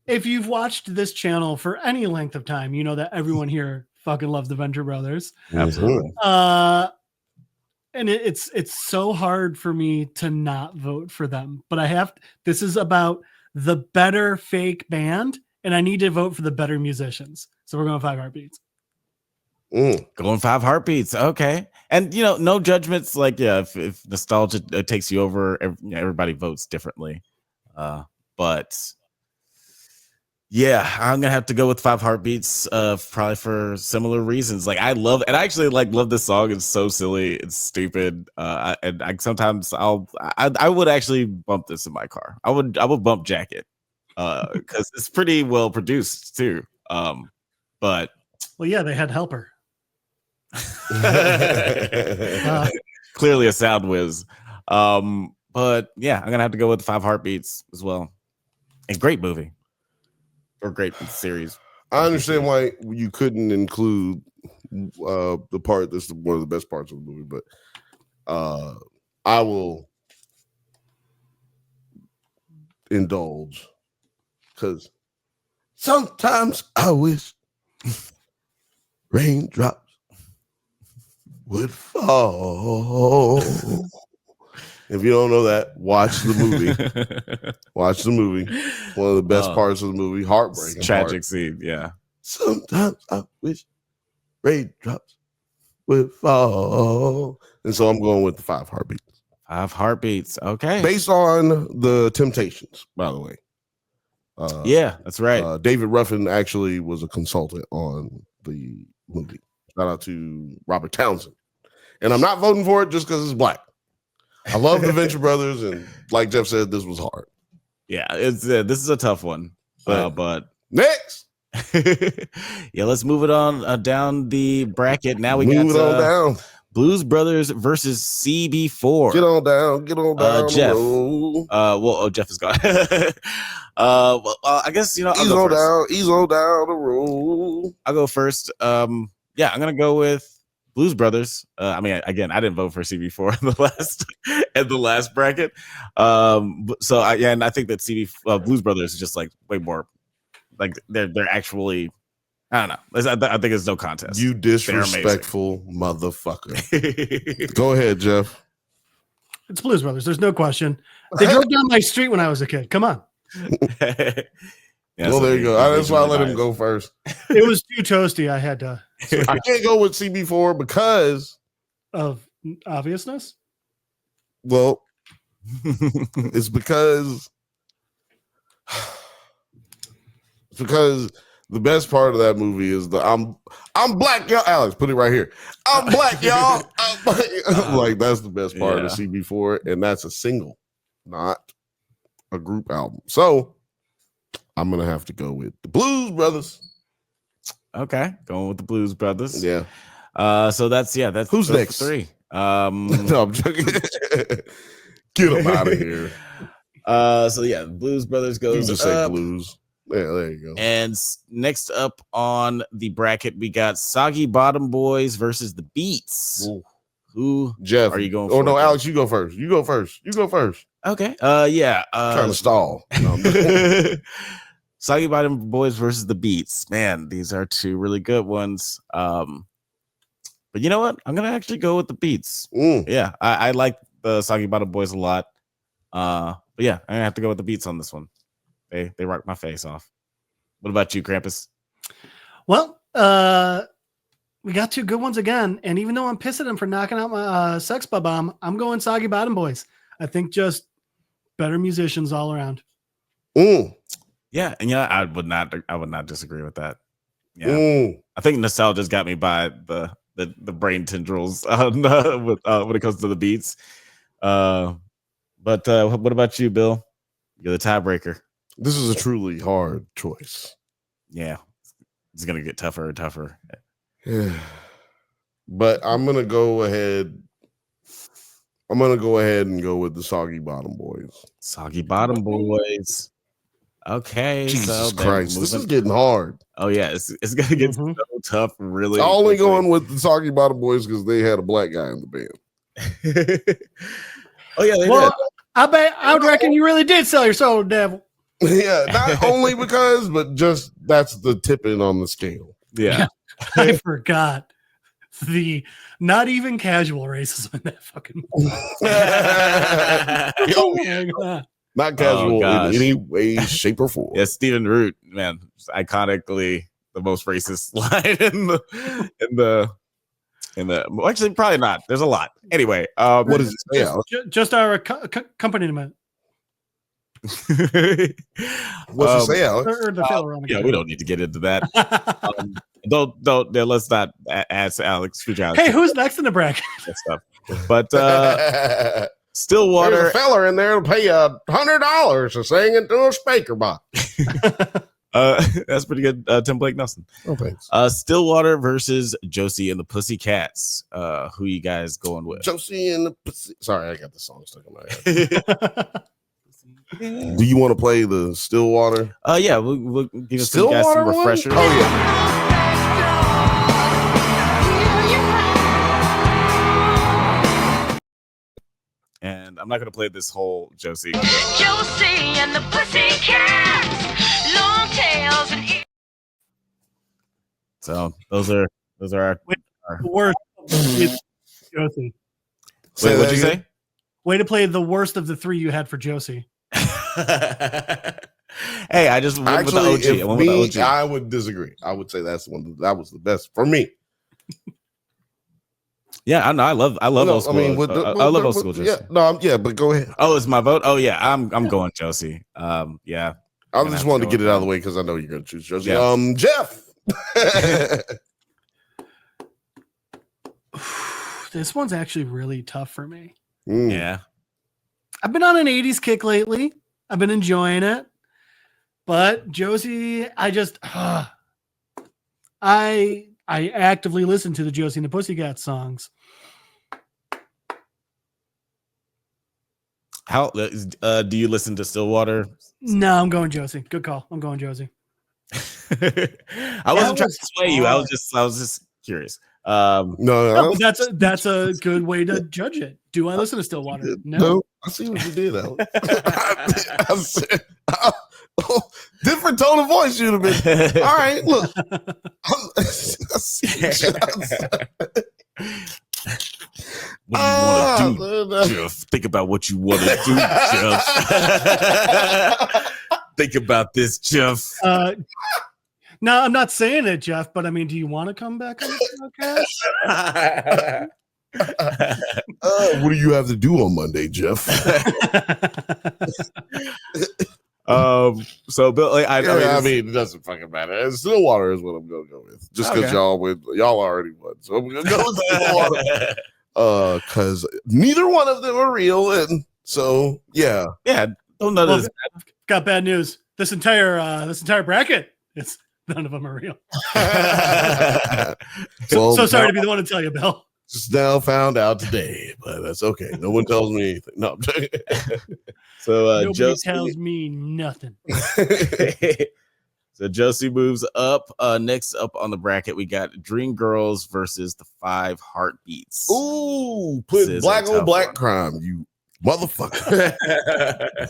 if you've watched this channel for any length of time, you know that everyone here fucking loves the Venture Brothers. Absolutely. And it's so hard for me to not vote for them, but this is about the better fake band, and I need to vote for the better musicians. So we're going 5 Heartbeats. Going 5 Heartbeats. Okay. And no judgments. Like, yeah, if nostalgia takes you over, everybody votes differently. But yeah, I'm gonna have to go with 5 Heartbeats, probably for similar reasons. Like I actually love this song. It's so silly, it's stupid. And I sometimes I would actually bump this in my car. I would bump Jacket, because it's pretty well produced too. But well, yeah, they had Helper. Clearly a sound whiz. But yeah, I'm gonna have to go with 5 Heartbeats as well. A great movie or great series. I understand why you couldn't include the part that's one of the best parts of the movie, but I will indulge because sometimes I wish raindrops would fall. If you don't know that, watch the movie. Watch the movie. One of the best parts of the movie. Heartbreaking. Tragic scene. Yeah. Sometimes I wish raindrops would fall. And so I'm going with the 5 heartbeats. 5 heartbeats. Okay. Based on the Temptations, by the way. Yeah, that's right. David Ruffin actually was a consultant on the movie. Shout out to Robert Townsend. And I'm not voting for it just because it's black. I love the Venture Brothers, and like Jeff said, this was hard. Yeah, it's this is a tough one. But next, yeah, let's move it on down the bracket. Now we move got it on down. Blues Brothers versus CB4. Get on down, Jeff. Jeff is gone. Well, I guess he's on down the road. I'll go first. Yeah, I'm gonna go with Blues Brothers. I mean, again, I didn't vote for CB4 in the last bracket. So and I think that Blues Brothers is just like way more like they're actually. I don't know. I think it's no contest. You disrespectful motherfucker. Go ahead, Jeff. It's Blues Brothers. There's no question. They drove down my street when I was a kid. Come on. Yeah, well, there you go. That's why I let him go first. It was too toasty. I had to. I can't go with CB4 because of obviousness. Well, it's because the best part of that movie is I'm black, y'all. Alex, put it right here. I'm black, y'all. Like that's the best part of CB4, and that's a single, not a group album. So I'm gonna have to go with the Blues Brothers. Okay, going with the Blues Brothers. Yeah. So that's who's that's next? 3. No, I'm joking. Get them out of here. So yeah, Blues Brothers goes. You just say Blues. Yeah, there you go. And next up on the bracket, we got Soggy Bottom Boys versus the Beets. Ooh. Who, Jeff? Are you going? Oh no, Alex, you go first. You go first. Okay. Yeah. Trying to stall. No, Soggy Bottom Boys versus the Beets. Man, these are 2 really good ones. But you know what? I'm gonna actually go with the Beets. Yeah, I like the Soggy Bottom Boys a lot. But yeah, I'm gonna have to go with the Beets on this one. They rocked my face off. What about you, Krampus? Well, we got 2 good ones again, and even though I'm pissed at them for knocking out my Sex Bomb, I'm going Soggy Bottom Boys. I think just better musicians all around. Yeah, and I would not disagree with that. Yeah, I think nostalgia's got me by the brain tendrils when it comes to the Beets. But what about you, Bill? You're the tiebreaker. This is a truly hard choice. Yeah, it's gonna get tougher and tougher. Yeah. But I'm gonna go ahead. And go with the Soggy Bottom Boys. Soggy Bottom Boys. Okay. Jesus Christ, this is getting hard. Oh yeah, it's gonna get so tough. Really, I'm only going with the Soggy Bottom Boys because they had a black guy in the band. Oh yeah, they did. I would reckon you really did sell your soul, devil. Yeah, not only because, but just that's the tipping on the scale. Yeah. I forgot the not even casual racism in that fucking movie. Not casual in any way, shape, or form. Yeah, Stephen Root, man, iconically the most racist line in the well, actually probably not. There's a lot. Anyway, what is it? Just our accompaniment. What's it say, Alex? Yeah, we don't need to get into that. Let's not ask Alex. Hey, who's next in the bracket? Stuff. But Stillwater, there's a fella in there to pay $100 to sing into a speaker box. That's pretty good. Tim Blake Nelson. Oh, thanks. Stillwater versus Josie and the Pussycats. Who you guys going with? Josie and the Sorry, I got the song stuck in my head. Do you want to play the Stillwater? Yeah, we'll give us some, guys some refreshers. Oh yeah. And I'm not gonna play this whole Josie. Josie and the Pussycats, long tails and So those are our The worst. It's Josie. Wait, what'd you say? Way to play the worst of the three you had for Josie. Hey, I just went with the OG. If I went with the OG. I would disagree. I would say that's the one that was the best for me. Yeah, I know. I love old school. I love old school Josie. But go ahead. Oh, it's my vote. Oh yeah, I'm going Josie. Yeah. I just wanted to get it out of the way because I know you're gonna choose Josie. Yeah. Jeff. This one's actually really tough for me. Yeah. I've been on an 80s kick lately. I've been enjoying it. But Josie, I actively listen to the Josie and the Pussycats songs. How do you listen to Stillwater? No, I'm going Josie. Good call. I'm going Josie. I wasn't trying to sway you. I was just curious. No, that's a good way to judge it. Do I listen to Stillwater? No. I see what you did, Alex. I said, different tone of voice you'd have been. All right, look. What do you want to do, Jeff? Think about what you want to do, Jeff. Think about this, Jeff. No, I'm not saying it, Jeff, but I mean, do you want to come back on the podcast? What do you have to do on Monday, Jeff? So Bill, I mean, it doesn't fucking matter. Stillwater is what I'm gonna go with, just because y'all already won, so I'm gonna go with Stillwater. Because neither one of them are real, and so yeah. Don't know this. Got bad news. This entire bracket, it's none of them are real. So sorry to be the one to tell you, Bill. Just now found out today, but that's okay. No one tells me anything. No, I'm joking. So nobody Josie tells me nothing. So Josie moves up. Next up on the bracket, we got Dreamgirls versus the 5 Heartbeats. Ooh, put black on black crime, you motherfucker.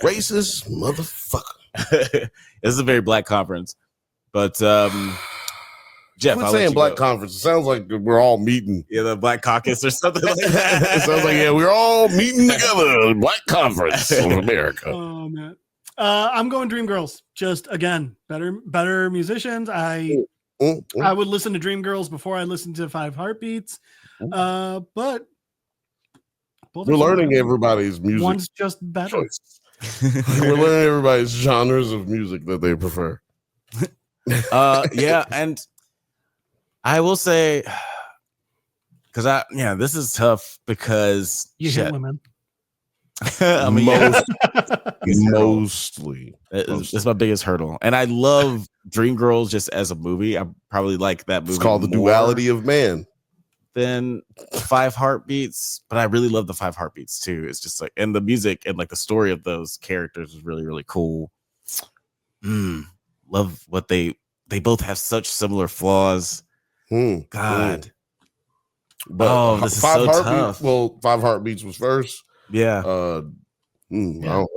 Racist motherfucker. This is a very black conference. But Jeff, quit saying black conference. It sounds like we're all meeting. Yeah, the Black Caucus or something like that. It sounds like we're all meeting together. Black Conference of America. Oh man, I'm going Dreamgirls. Just again, better musicians. I would listen to Dreamgirls before I listened to 5 Heartbeats. But we're learning everybody's music. One's just better. We're learning everybody's genres of music that they prefer. Yeah, and I will say, because this is tough because you hit women. I mean, mostly. It's my biggest hurdle, and I love Dreamgirls just as a movie. I probably like that movie. It's called The Duality of Man. Than 5 Heartbeats, but I really love the 5 Heartbeats too. It's just like, and the music and like the story of those characters is really, really cool. Love what they both have such similar flaws. God. But this is so tough. Well, 5 Heartbeats was first. Yeah. I don't know.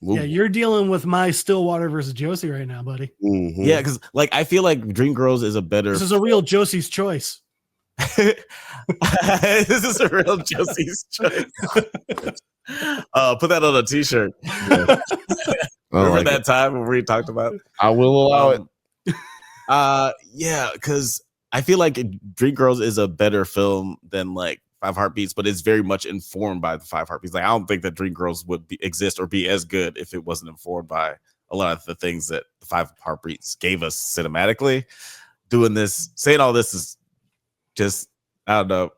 Yeah, you're dealing with my Stillwater versus Josie right now, buddy. Mm-hmm. Yeah, because like I feel like Dreamgirls is a better. This is a real Josie's choice. This is a real Josie's choice. Put that on a t-shirt. Yeah. Remember like that time when we talked about? I will allow it. Yeah, because I feel like Dreamgirls is a better film than like 5 Heartbeats, but it's very much informed by the 5 Heartbeats. Like I don't think that Dreamgirls would exist or be as good if it wasn't informed by a lot of the things that the 5 Heartbeats gave us cinematically. Doing this, saying all this is just, I don't know,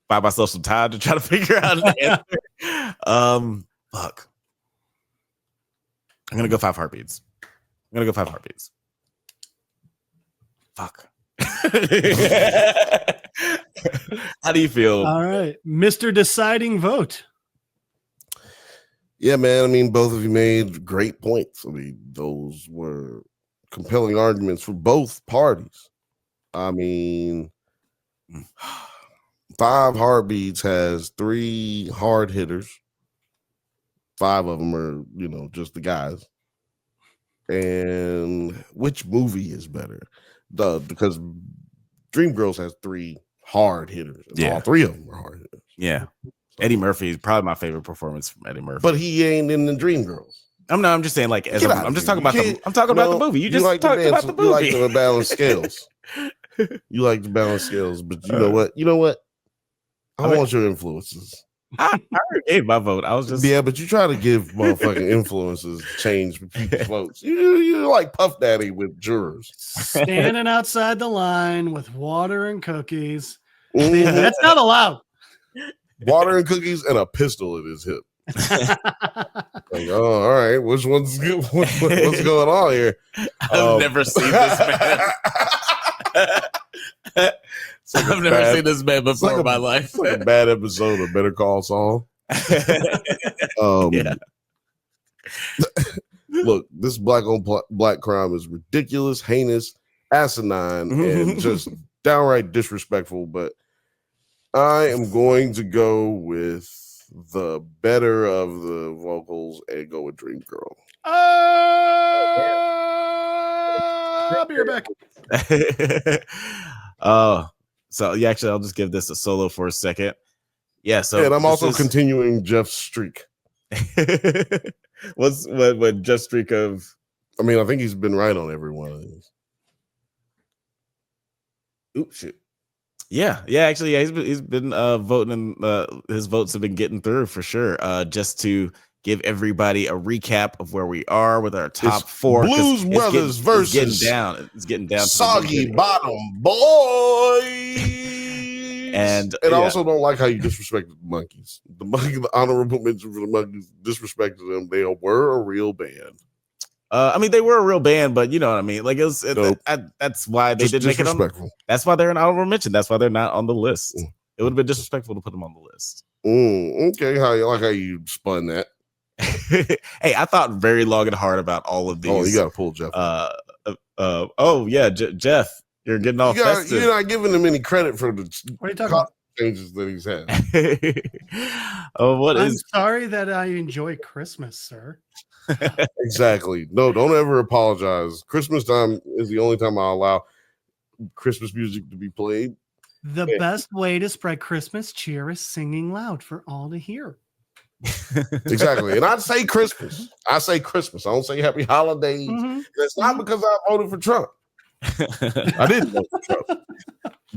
buy myself some time to try to figure out an answer. Fuck. I'm gonna go 5 Heartbeats. Fuck. How do you feel? All right, Mr. Deciding Vote. Yeah, man. I mean, both of you made great points. I mean, those were compelling arguments for both parties. I mean, 5 Heartbeats has 3 hard hitters. 5 of them are, just the guys. And which movie is better? Because Dreamgirls has 3 hard hitters. And all 3 of them are hard hitters. Yeah. Eddie Murphy is probably my favorite performance from Eddie Murphy. But he ain't in the Dreamgirls. I'm just saying, like, I'm just talking about the movie. You just talked about the movie. You like the balance scales. You like the balance scales, but you know what? I want your influences. I already gave my vote. I was just but you try to give motherfucking influences change people's votes. You're like Puff Daddy with jurors. Standing outside the line with water and cookies. That's not allowed. Water and cookies and a pistol at his hip. Like, oh, all right. Which one's good? What's going on here? I've never seen this man. I've never seen this man before in my life. It's like a bad episode of Better Call Saul. Look, this black on black crime is ridiculous, heinous, asinine, and just downright disrespectful. But I am going to go with the better of the vocals and go with Dream Girl. I'll be right back. So yeah, actually, I'll just give this a solo for a second. Yeah, so and I'm also continuing Jeff's streak. what Jeff's streak of? I mean, I think he's been right on every one of these. Oops, shit. Yeah. Actually, yeah, he's been voting, and his votes have been getting through for sure. Just to give everybody a recap of where we are with our top 4. Blues Brothers versus it's getting down. Soggy Bottom Boys. And I also don't like how you disrespected the Monkeys. The honorable mention for the Monkeys disrespected them. They were a real band. I mean, they were a real band, but you know what I mean. Like that's why they didn't make it on. That's why they're an honorable mention. That's why they're not on the list. It would have been disrespectful to put them on the list. Okay, how you spun that? Hey, I thought very long and hard about all of these. Oh, you got to pull Jeff. Jeff, you're getting all festive. You're not giving him any credit for the what are you talking about? Changes that he's had. I'm sorry that I enjoy Christmas, sir. Exactly. No, don't ever apologize. Christmas time is the only time I allow Christmas music to be played. The best way to spread Christmas cheer is singing loud for all to hear. Exactly. And I say Christmas. I don't say happy holidays. It's not because I voted for Trump. I didn't vote for Trump.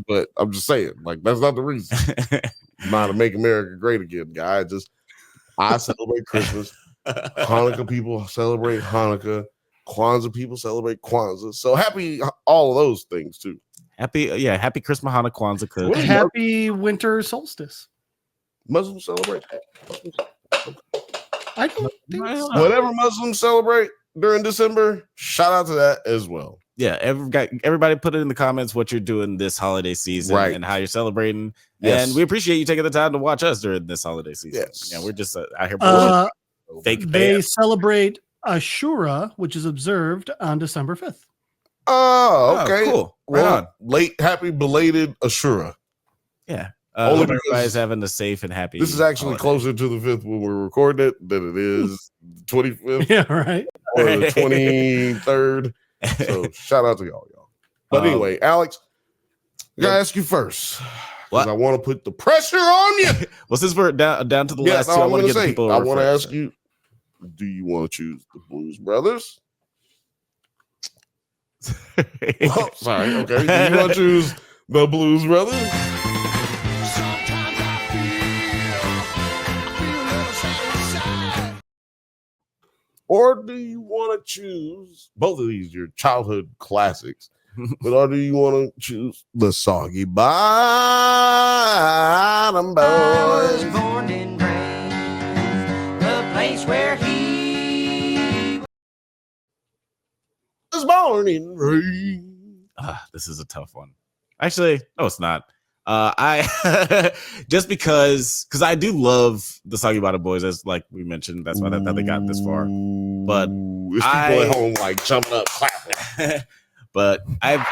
But I'm just saying, like, that's not the reason. Not to make America great again, guy. I celebrate Christmas. Hanukkah people celebrate Hanukkah. Kwanzaa people celebrate Kwanzaa. So happy all of those things too. Happy Christmas, Hanukkah, Kwanzaa. Happy winter solstice. Muslims celebrate that. I don't think so. Whatever Muslims celebrate during December, shout out to that as well. Yeah, everybody put it in the comments what you're doing this holiday season and how you're celebrating. Yes. And we appreciate you taking the time to watch us during this holiday season. Yes. Yeah, we're just out here. Fake they band. Celebrate Ashura, which is observed on December 5th. Oh, okay. Cool. Right on. Happy belated Ashura. Yeah. Hope everybody's having a safe and happy. This is actually closer to the 5th when we're recording it than it is 25th. Yeah, right. Or the 23rd. So shout out to y'all. But anyway, Alex, I gotta ask you first. Because I want to put the pressure on you. Well, since we're down to the last two, I want to get people. I want to ask you, do you want to choose the Blues Brothers? Oh, sorry. Okay. Do you want to choose the Blues Brothers? Or do you want to choose both of these, your childhood classics? Or do you want to choose the Soggy Bottom Boys? I was born and raised the place where he was born and raised. This is a tough one. Actually, no, it's not. I just because I do love the Soggy Bottom Boys, as like we mentioned. That's why they got this far. But it's people at home like jumping up, clapping. But I've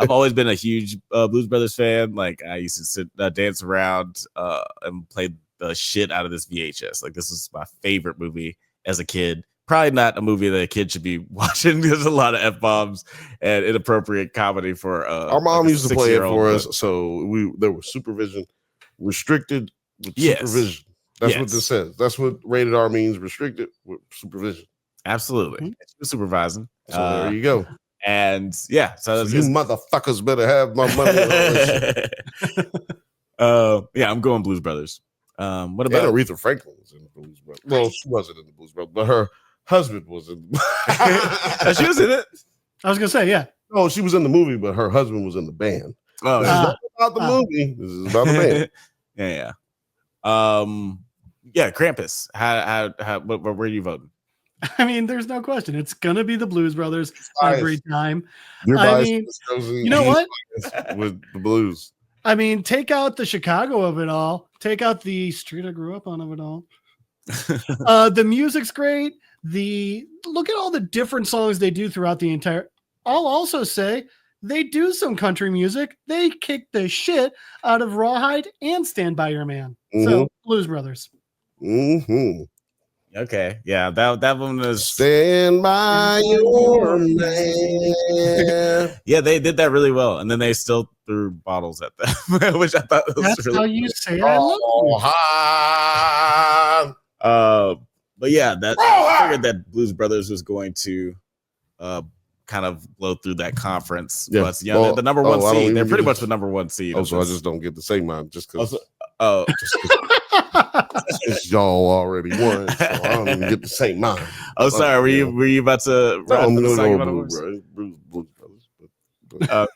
always been a huge Blues Brothers fan. Like I used to sit dance around and play the shit out of this VHS. Like this is my favorite movie as a kid. Probably not a movie that a kid should be watching. There's a lot of F-bombs and inappropriate comedy for our mom used to play it for us, but so there was supervision, restricted with supervision. That's what this says. That's what rated R means, restricted with supervision. Absolutely. Supervising. So there you go. And yeah, so you motherfuckers better have my money. Yeah, I'm going Blues Brothers. What about Aretha Franklin was in the Blues Brothers? Well, she wasn't in the Blues Brothers, but her husband was in. She was in it. I was gonna say, yeah. No, she was in the movie, but her husband was in the band. Oh, this is not about the movie. This is about the band. Yeah. Krampus. Where are you voting? I mean, there's no question. It's gonna be the Blues Brothers every time. You're you know what? With the blues. I mean, take out the Chicago of it all. Take out the street I grew up on of it all. The music's great. Look at all the different songs they do throughout the entire. I'll also say they do some country music. They kick the shit out of Rawhide and Stand By Your Man. So Blues Brothers. Mm-hmm. Okay, yeah, that one was Stand By Your Man. Yeah, they did that really well, and then they still threw bottles at them, which I thought was That's really how you say I love you. But yeah, I figured that Blues Brothers was going to kind of blow through that conference. Yeah. But the number one seed, they're pretty much the number one seed. So I just don't get to say mine just because. Y'all already won, so I don't even get to say mine. Oh, sorry. Were you about to? I'm gonna go Blues Brothers.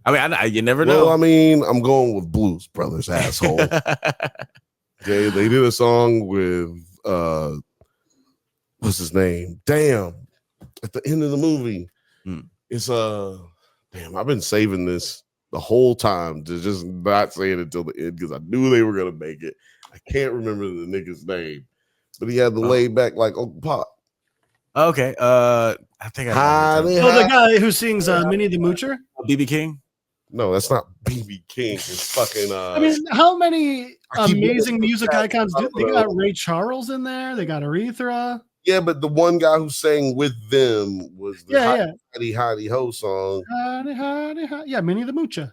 I mean, you never know. Well, I mean, I'm going with Blues Brothers, asshole. Okay, they did a song with what's his name? Damn, at the end of the movie, it's damn. I've been saving this the whole time to just not say it until the end because I knew they were gonna make it. I can't remember the nigga's name, but he had the laid back like Uncle Pop. Okay, I think I know. The guy who sings Minnie the Moocher, BB King. No, that's not BB King. It's fucking. I mean, how many amazing music icons do they got? Ray Charles in there. They got Aretha. Yeah, but the one guy who sang with them was the Hottie Hottie Ho song. Yeah, Minnie the Moocher.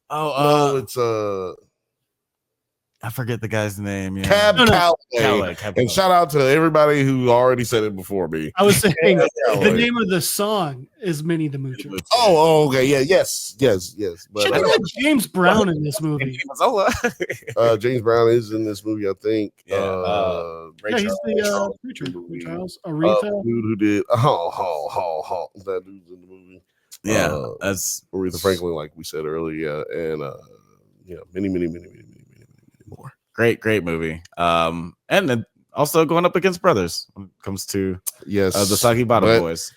Oh, no, it's I forget the guy's name. Yeah. Cab Calloway. And shout out to everybody who already said it before me. I was saying the name of the song is Minnie the Moocher. Oh, okay, yeah, yes. But should have had James Brown in this movie. James Brown is in this movie, I think. He's the preacher. Ray Charles, Aretha, dude who did that dude's in the movie. Yeah, that's Aretha Franklin, like we said earlier, and many more. Great movie. And then also going up against brothers when it comes to the Soggy Bottom Boys.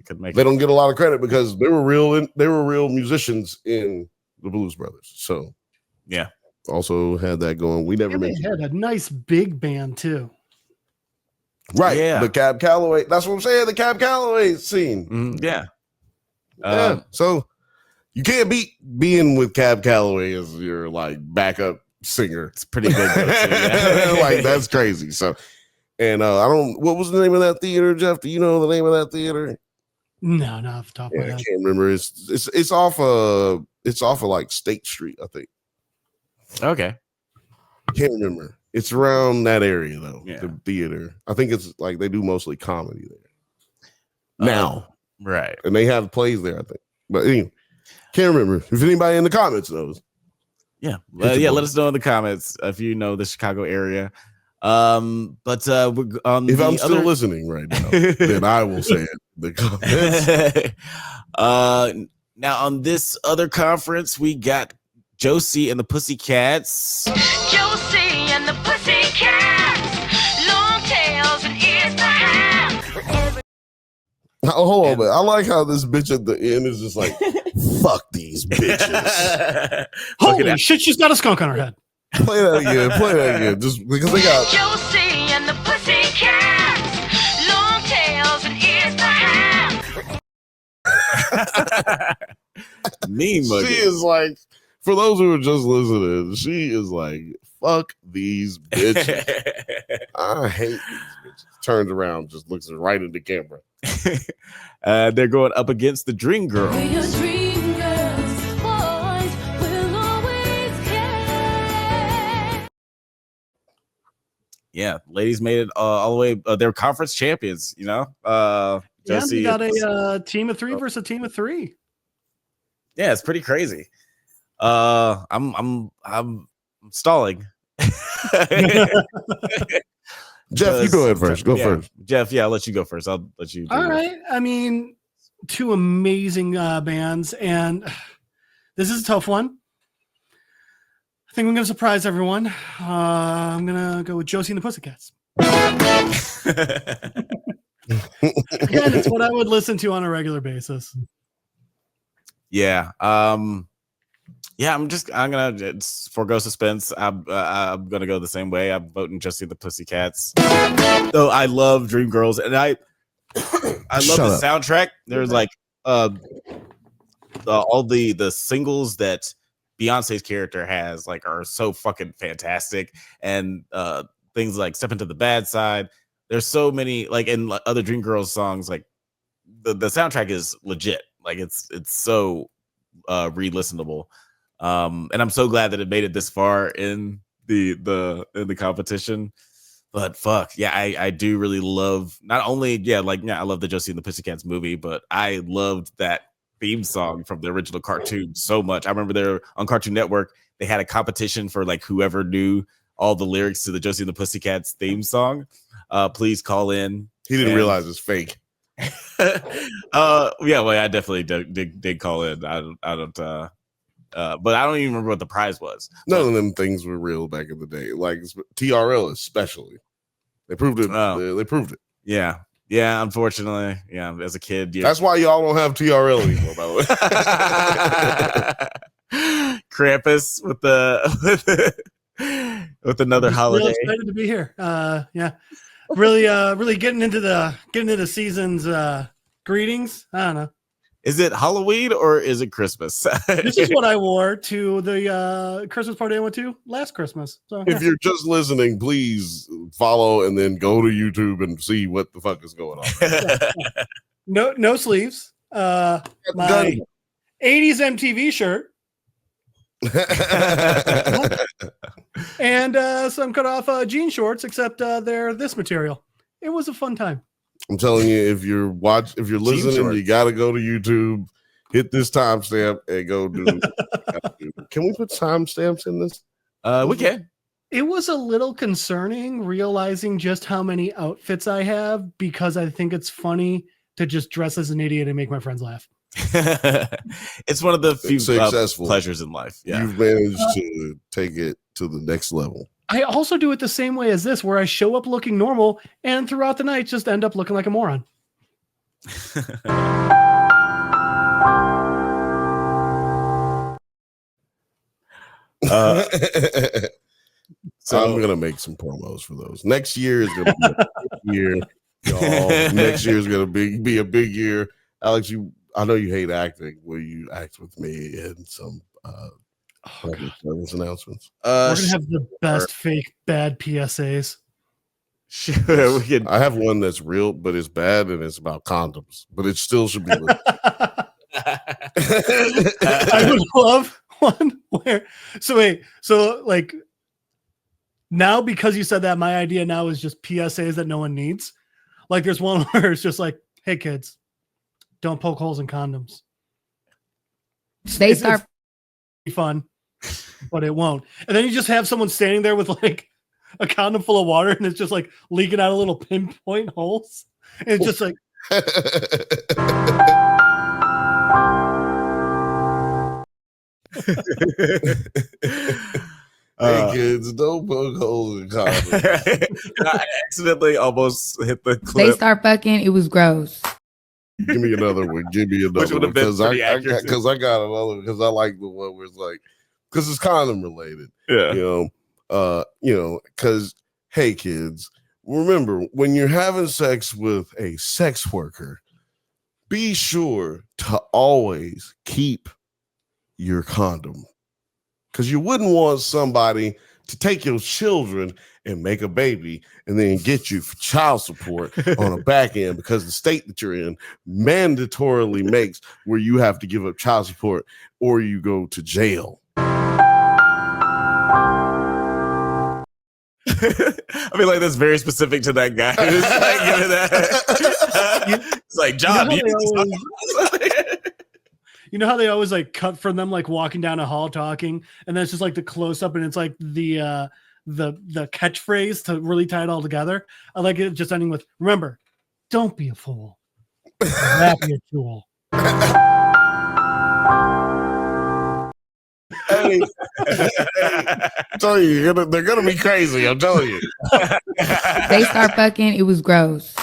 They don't get a lot of credit because they were real musicians in the Blues Brothers. So yeah, also had that going. We never they had a nice big band too. Right. Yeah. The Cab Calloway. That's what I'm saying. The Cab Calloway scene. Yeah. So you can't beat being with Cab Calloway as your like backup singer. It's pretty good. Like that's crazy. So, and what was the name of that theater, Jeff? Do you know the name of that theater? No, off the top of my head. I can't remember. It's off of like State Street, I think. Okay. Can't remember. It's around that area though. Yeah. The theater. I think it's like they do mostly comedy there. Now. Right. And they have plays there, I think. But anyway, can't remember. If anybody in the comments knows. Yeah. Let us know in the comments if you know the Chicago area. But we're on if I'm still listening right now, then I will say it in the comments. Now on this other conference, we got Josie and the Pussycats. Josie and the Pussycats, long tails and ears behind. Hold on, man. I like how this bitch at the end is just like, Fuck these bitches. Holy shit, she's got a skunk on her head. Play that again. Just because they got Josie and the Pussycats, long tails and ears behind. Mean muggy. She is like, for those who are just listening, she is like, fuck these bitches. I hate these bitches. Turns around, just looks right at the camera. They're going up against the Dreamgirls. Yeah, ladies made it all the way. They're conference champions, you know. Josie, you got a team of 3 versus a team of 3. Yeah, it's pretty crazy. I'm stalling. Jeff, you go ahead first. Go first. Jeff, yeah, I'll let you go first. I'll let you. All right. I mean, 2 amazing bands, and this is a tough one. I think I'm going to surprise everyone. I'm going to go with Josie and the Pussycats. Again, it's what I would listen to on a regular basis. Yeah. I'm gonna forego suspense. I'm gonna go the same way. I'm voting Josie the Pussycats. Though I love Dreamgirls, and I love the soundtrack. There's like all the singles that Beyonce's character has like are so fucking fantastic, and things like Step Into the Bad Side. There's so many like in other Dreamgirls songs. Like the soundtrack is legit. Like it's so re-listenable. And I'm so glad that it made it this far in the competition. But fuck, yeah, I do really love not only I love the Josie and the Pussycats movie, but I loved that theme song from the original cartoon so much. I remember there on Cartoon Network, they had a competition for like whoever knew all the lyrics to the Josie and the Pussycats theme song. Please call in. He didn't realize it's fake. I definitely did call in. I don't but I don't even remember what the prize was. None of them things were real back in the day. Like TRL especially. They proved it. They proved it. Yeah. Yeah, unfortunately. Yeah, as a kid. Yeah. That's why y'all don't have TRL anymore, by the way. Krampus with another holiday. Really excited to be here. Really getting into the season's greetings. I don't know. Is it Halloween or is it Christmas? This is what I wore to the Christmas party I went to last Christmas. So, if you're just listening, please follow and then go to YouTube and see what the fuck is going on. No sleeves. My 80s MTV shirt. And some cut off jean shorts, except they're this material. It was a fun time. I'm telling you, if you're listening, you got to go to YouTube, hit this timestamp, and go do. Can we put timestamps in this? We can. It was a little concerning realizing just how many outfits I have, because I think it's funny to just dress as an idiot and make my friends laugh. It's one of the few successful pleasures in life. Yeah, you've managed to take it to the next level. I also do it the same way as this, where I show up looking normal and throughout the night just end up looking like a moron. So I'm gonna make some promos for those. Next year is gonna be a big year, y'all. Next year is gonna be a big year. Alex, I know you hate acting. Will you act with me in some service announcements? We're gonna have the best fake bad PSAs. Sure, we can. I have one that's real, but it's bad and it's about condoms, but it still should be. I would love one where. So like now, because you said that, my idea now is just PSAs that no one needs. Like there's one where it's just like, "Hey kids, don't poke holes in condoms." It's fun, but it won't. And then you just have someone standing there with like a condom full of water, and it's just like leaking out of little pinpoint holes. And it's just like. Hey kids, don't poke holes in condoms. I accidentally almost hit the clip. They start fucking. It was gross. Give me another one. Give me Which another would one have been because pretty I accurate. got another because I like the one where it's like because it's condom related. Yeah. Because hey kids, remember when you're having sex with a sex worker, be sure to always keep your condom because you wouldn't want somebody to take your children and make a baby and then get you for child support on a back end because the state that you're in mandatorily makes where you have to give up child support or you go to jail. I mean, like that's very specific to that guy. It's like, it's like John. You know how they always like cut from them like walking down a hall talking, and then it's just like the close up, and it's like the catchphrase to really tie it all together. I like it just ending with, "Remember, don't be a fool. Not be a tool." Hey, I'm telling you, they're gonna be crazy. I'm telling you. They start fucking. It was gross.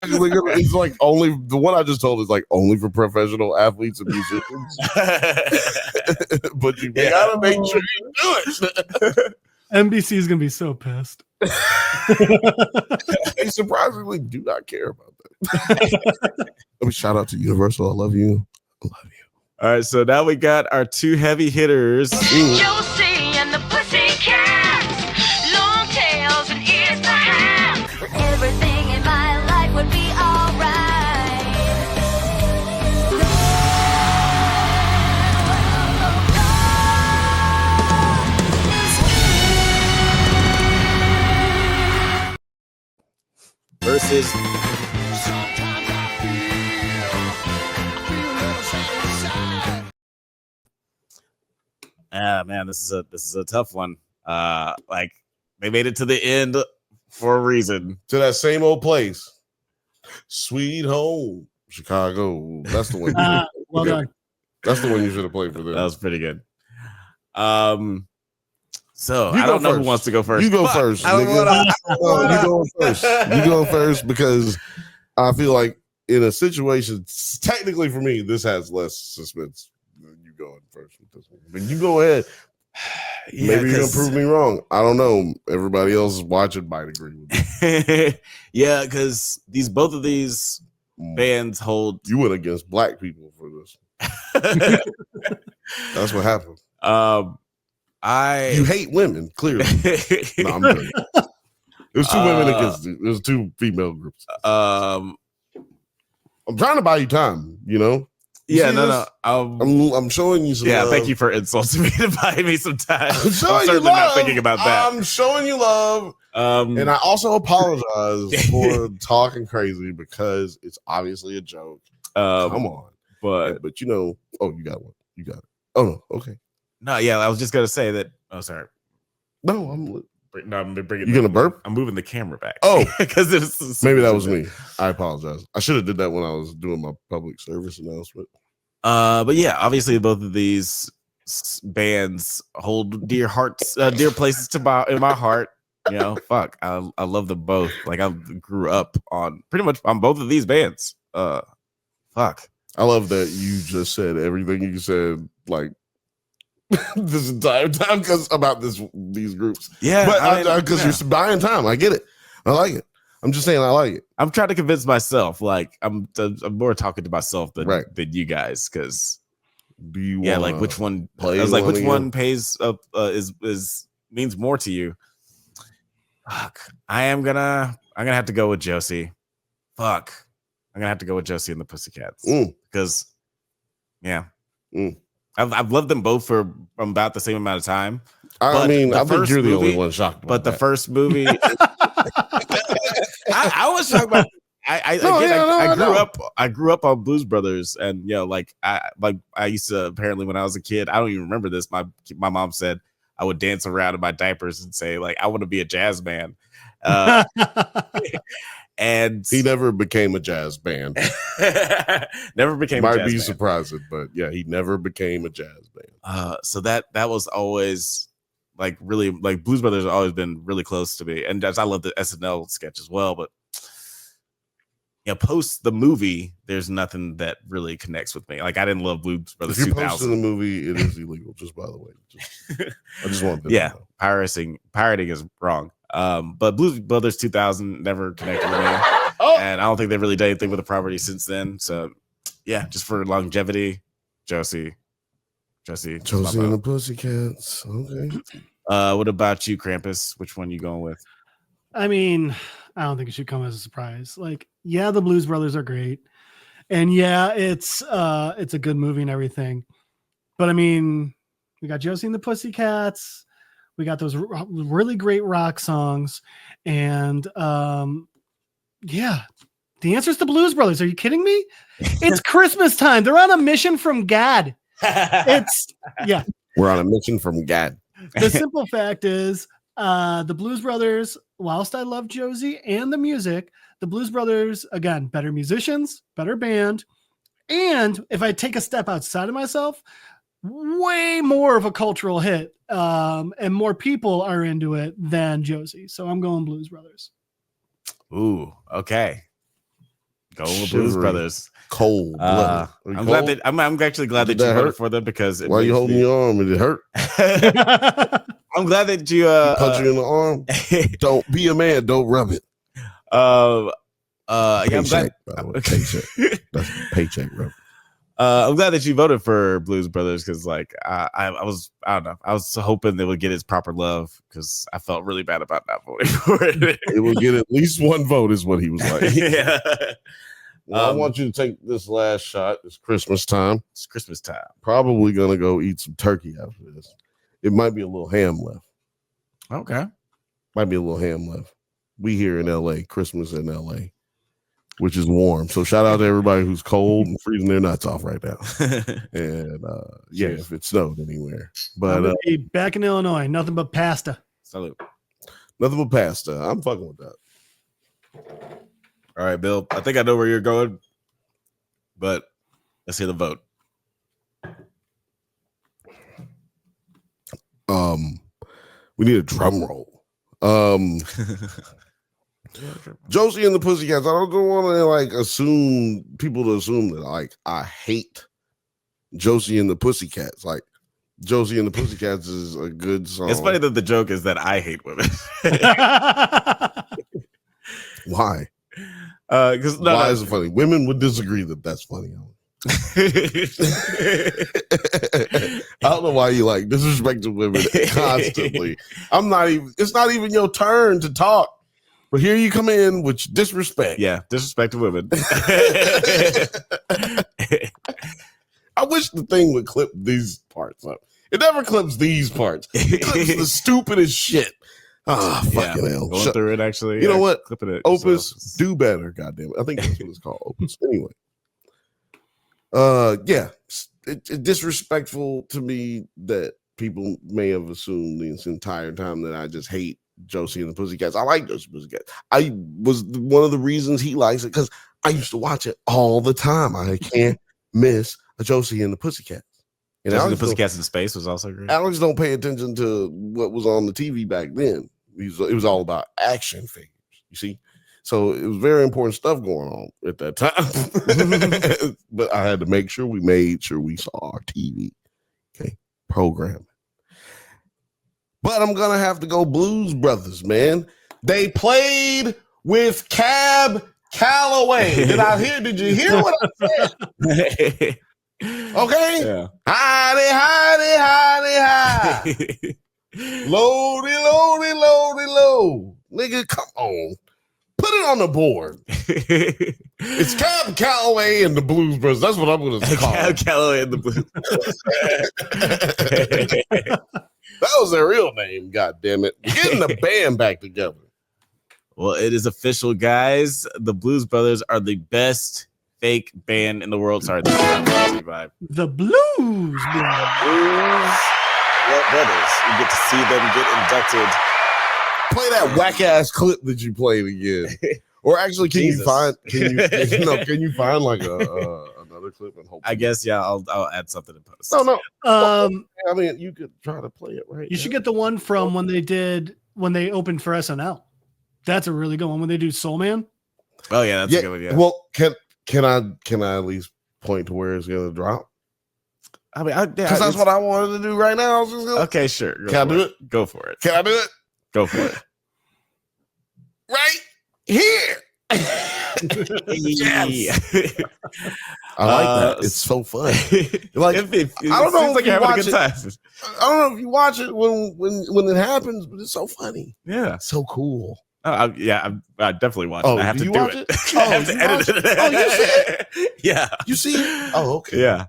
It's like only the one I just told is like only for professional athletes and musicians. But you gotta make sure you do it. NBC is gonna be so pissed. They surprisingly do not care about that. Let me shout out to Universal. I love you. I love you. All right, so now we got our two heavy hitters. Josie and the Pussycats, long tails and ears to have. Everything in my life would be alright. Versus man, this is a tough one. Like they made it to the end for a reason. To that same old place. Sweet home, Chicago. That's the one. Well done. That's the one you should have played for them. That was pretty good. So You I go don't know who first. wants to go first. You go Fuck, first. I don't Nigga. wanna- You go first. You go first because I feel like in a situation, technically for me, this has less suspense. You going first with this one, but you go ahead. Yeah, Maybe you're gonna prove me wrong. I don't know. Everybody else is watching might agree with me. Yeah, because both of these bands hold. You went against black people for this. That's what happened. You hate women, clearly. No, I'm joking. There's two women against it. There's two female groups. I'm trying to buy you time, you know? I'm showing you some love. Thank you for insulting me to buy me some time. I'm showing I'm certainly you love. not thinking about that. I'm showing you love. And I also apologize for talking crazy because it's obviously a joke. Come on. But you know, you got one. You got it. Oh no, okay. No, yeah, I was just gonna say that. Oh, sorry. No, I'm bringing. You gonna burp? I'm moving the camera back. Oh, because it's maybe that was me. I apologize. I should have did that when I was doing my public service announcement. But yeah, obviously both of these bands hold dear hearts, dear places in my heart. You know, fuck, I love them both. Like I grew up on pretty much on both of these bands. Fuck. I love that you just said everything you said like this entire time because about these groups. Yeah, but because you're buying time, I get it. I like it. I'm just saying I like it. I'm trying to convince myself. Like I'm more talking to myself than you guys. Because like which one? I was like, which one pays up? Is means more to you? Fuck. I'm gonna have to go with Josie. Fuck. I'm gonna have to go with Josie and the Pussycats because, I've loved them both from about the same amount of time. I mean, I think you're the only one shocked. But the first movie, I was shocked about. I grew up on Blues Brothers, and I used to apparently when I was a kid. I don't even remember this. My mom said I would dance around in my diapers and say like I want to be a jazz man. And he never became a jazz band. Never became. Might be surprising, but yeah, he never became a jazz band. So that was always like really like Blues Brothers have always been really close to me, and I love the SNL sketch as well. But post the movie, there's nothing that really connects with me. Like I didn't love Blues Brothers If you're posting 2000. the movie, it is illegal. Just by the way, I just want to know. Pirating is wrong. But Blues Brothers 2000 never connected with me, and I don't think they really did anything with the property since then. So yeah, just for longevity, Josie and the Pussycats. Okay. What about you, Krampus? Which one you going with? I mean, I don't think it should come as a surprise. Like, yeah, the Blues Brothers are great, and yeah, it's a good movie and everything. But I mean, we got Josie and the Pussycats, we got those really great rock songs, and yeah, the answer is the Blues Brothers. Are you kidding me? It's Christmas time. They're on a mission from God. We're on a mission from God. The simple fact is, the Blues Brothers, whilst I love Josie and the music, the Blues Brothers, again, better musicians, better band. And if I take a step outside of myself, way more of a cultural hit, and more people are into it than Josie. So I'm going Blues Brothers. Ooh, okay. Going with Blues Brothers. Cold. I'm actually glad that you voted for them because why are you holding your arm? Did it hurt? I'm glad that you punch you in the arm. Don't be a man. Don't rub it. I'm glad. Paycheck. That's paycheck rub. I'm glad that you voted for Blues Brothers because, like, I was hoping they would get its proper love because I felt really bad about not voting for it. It will get at least one vote, is what he was like. Yeah. Well, I want you to take this last shot. It's Christmas time. It's Christmas time. Probably gonna go eat some turkey after this. It might be a little ham left. Okay. Might be a little ham left. We here in LA, Christmas in LA, which is warm. So shout out to everybody who's cold and freezing their nuts off right now. And yeah, if it snowed anywhere. But back in Illinois, nothing but pasta. Salute. Nothing but pasta. I'm fucking with that. All right, Bill. I think I know where you're going, but let's hear the vote. We need a drum roll. Josie and the Pussycats. I don't want to assume people to assume that I hate Josie and the Pussycats. Like Josie and the Pussycats is a good song. It's funny that the joke is that I hate women. Why? Because why is it funny? Women would disagree that that's funny. I don't know why you disrespecting women constantly. It's not even your turn to talk, but here you come in with disrespect. Yeah, disrespect to women. I wish the thing would clip these parts up. It never clips these parts. It clips the stupidest shit. Fucking hell. Going through it, actually. You know what? Clipping it. Opus, do better, goddamn it. I think that's what it's called, Opus. Anyway. Yeah. It's disrespectful to me that people may have assumed this entire time that I just hate Josie and the Pussycats. I like Josie and the Pussycats. I was one of the reasons he likes it because I used to watch it all the time. I can't miss a Josie and the Pussycats. And Josie and the Pussycats in Space was also great. Alex don't pay attention to what was on the TV back then. It was all about action figures, you see? So it was very important stuff going on at that time. But I had to make sure we made sure we saw our TV, okay, programming. But I'm going to have to go Blues Brothers, man. They played with Cab Calloway. Did you hear what I said? Okay? Yeah. Hidey. Loady. Nigga, come on. Put it on the board. It's Cab Calloway and the Blues Brothers. That's what I'm going to call Cab Calloway and the Blues. That was their real name, God damn it. We're getting the band back together. Well, it is official, guys. The Blues Brothers are the best fake band in the world. Sorry, this is not vibe. The Blues Brothers. Brothers. You get to see them get inducted. Play that whack ass clip that you played again. Or actually, can you find another clip and hope? I guess I'll add something in post. No. I mean, you could try to play it right. You should get the one from when they opened for SNL. That's a really good one when they do Soul Man. Oh yeah, that's a good one. Yeah. Well, can I at least point to where it's gonna drop? I mean, Because that's what I wanted to do right now. I was just gonna, okay, sure. Can I do it? Go for it. Can I do it? Go for it. Right here. Yes. I like that. It's so fun. Like I don't know if you watch it. I don't know if you watch it when it happens, but it's so funny. Yeah, so cool. I definitely watch it. I have to do it. I have to edit it. Oh, you see it? Yeah, you see it? Oh, okay. Yeah.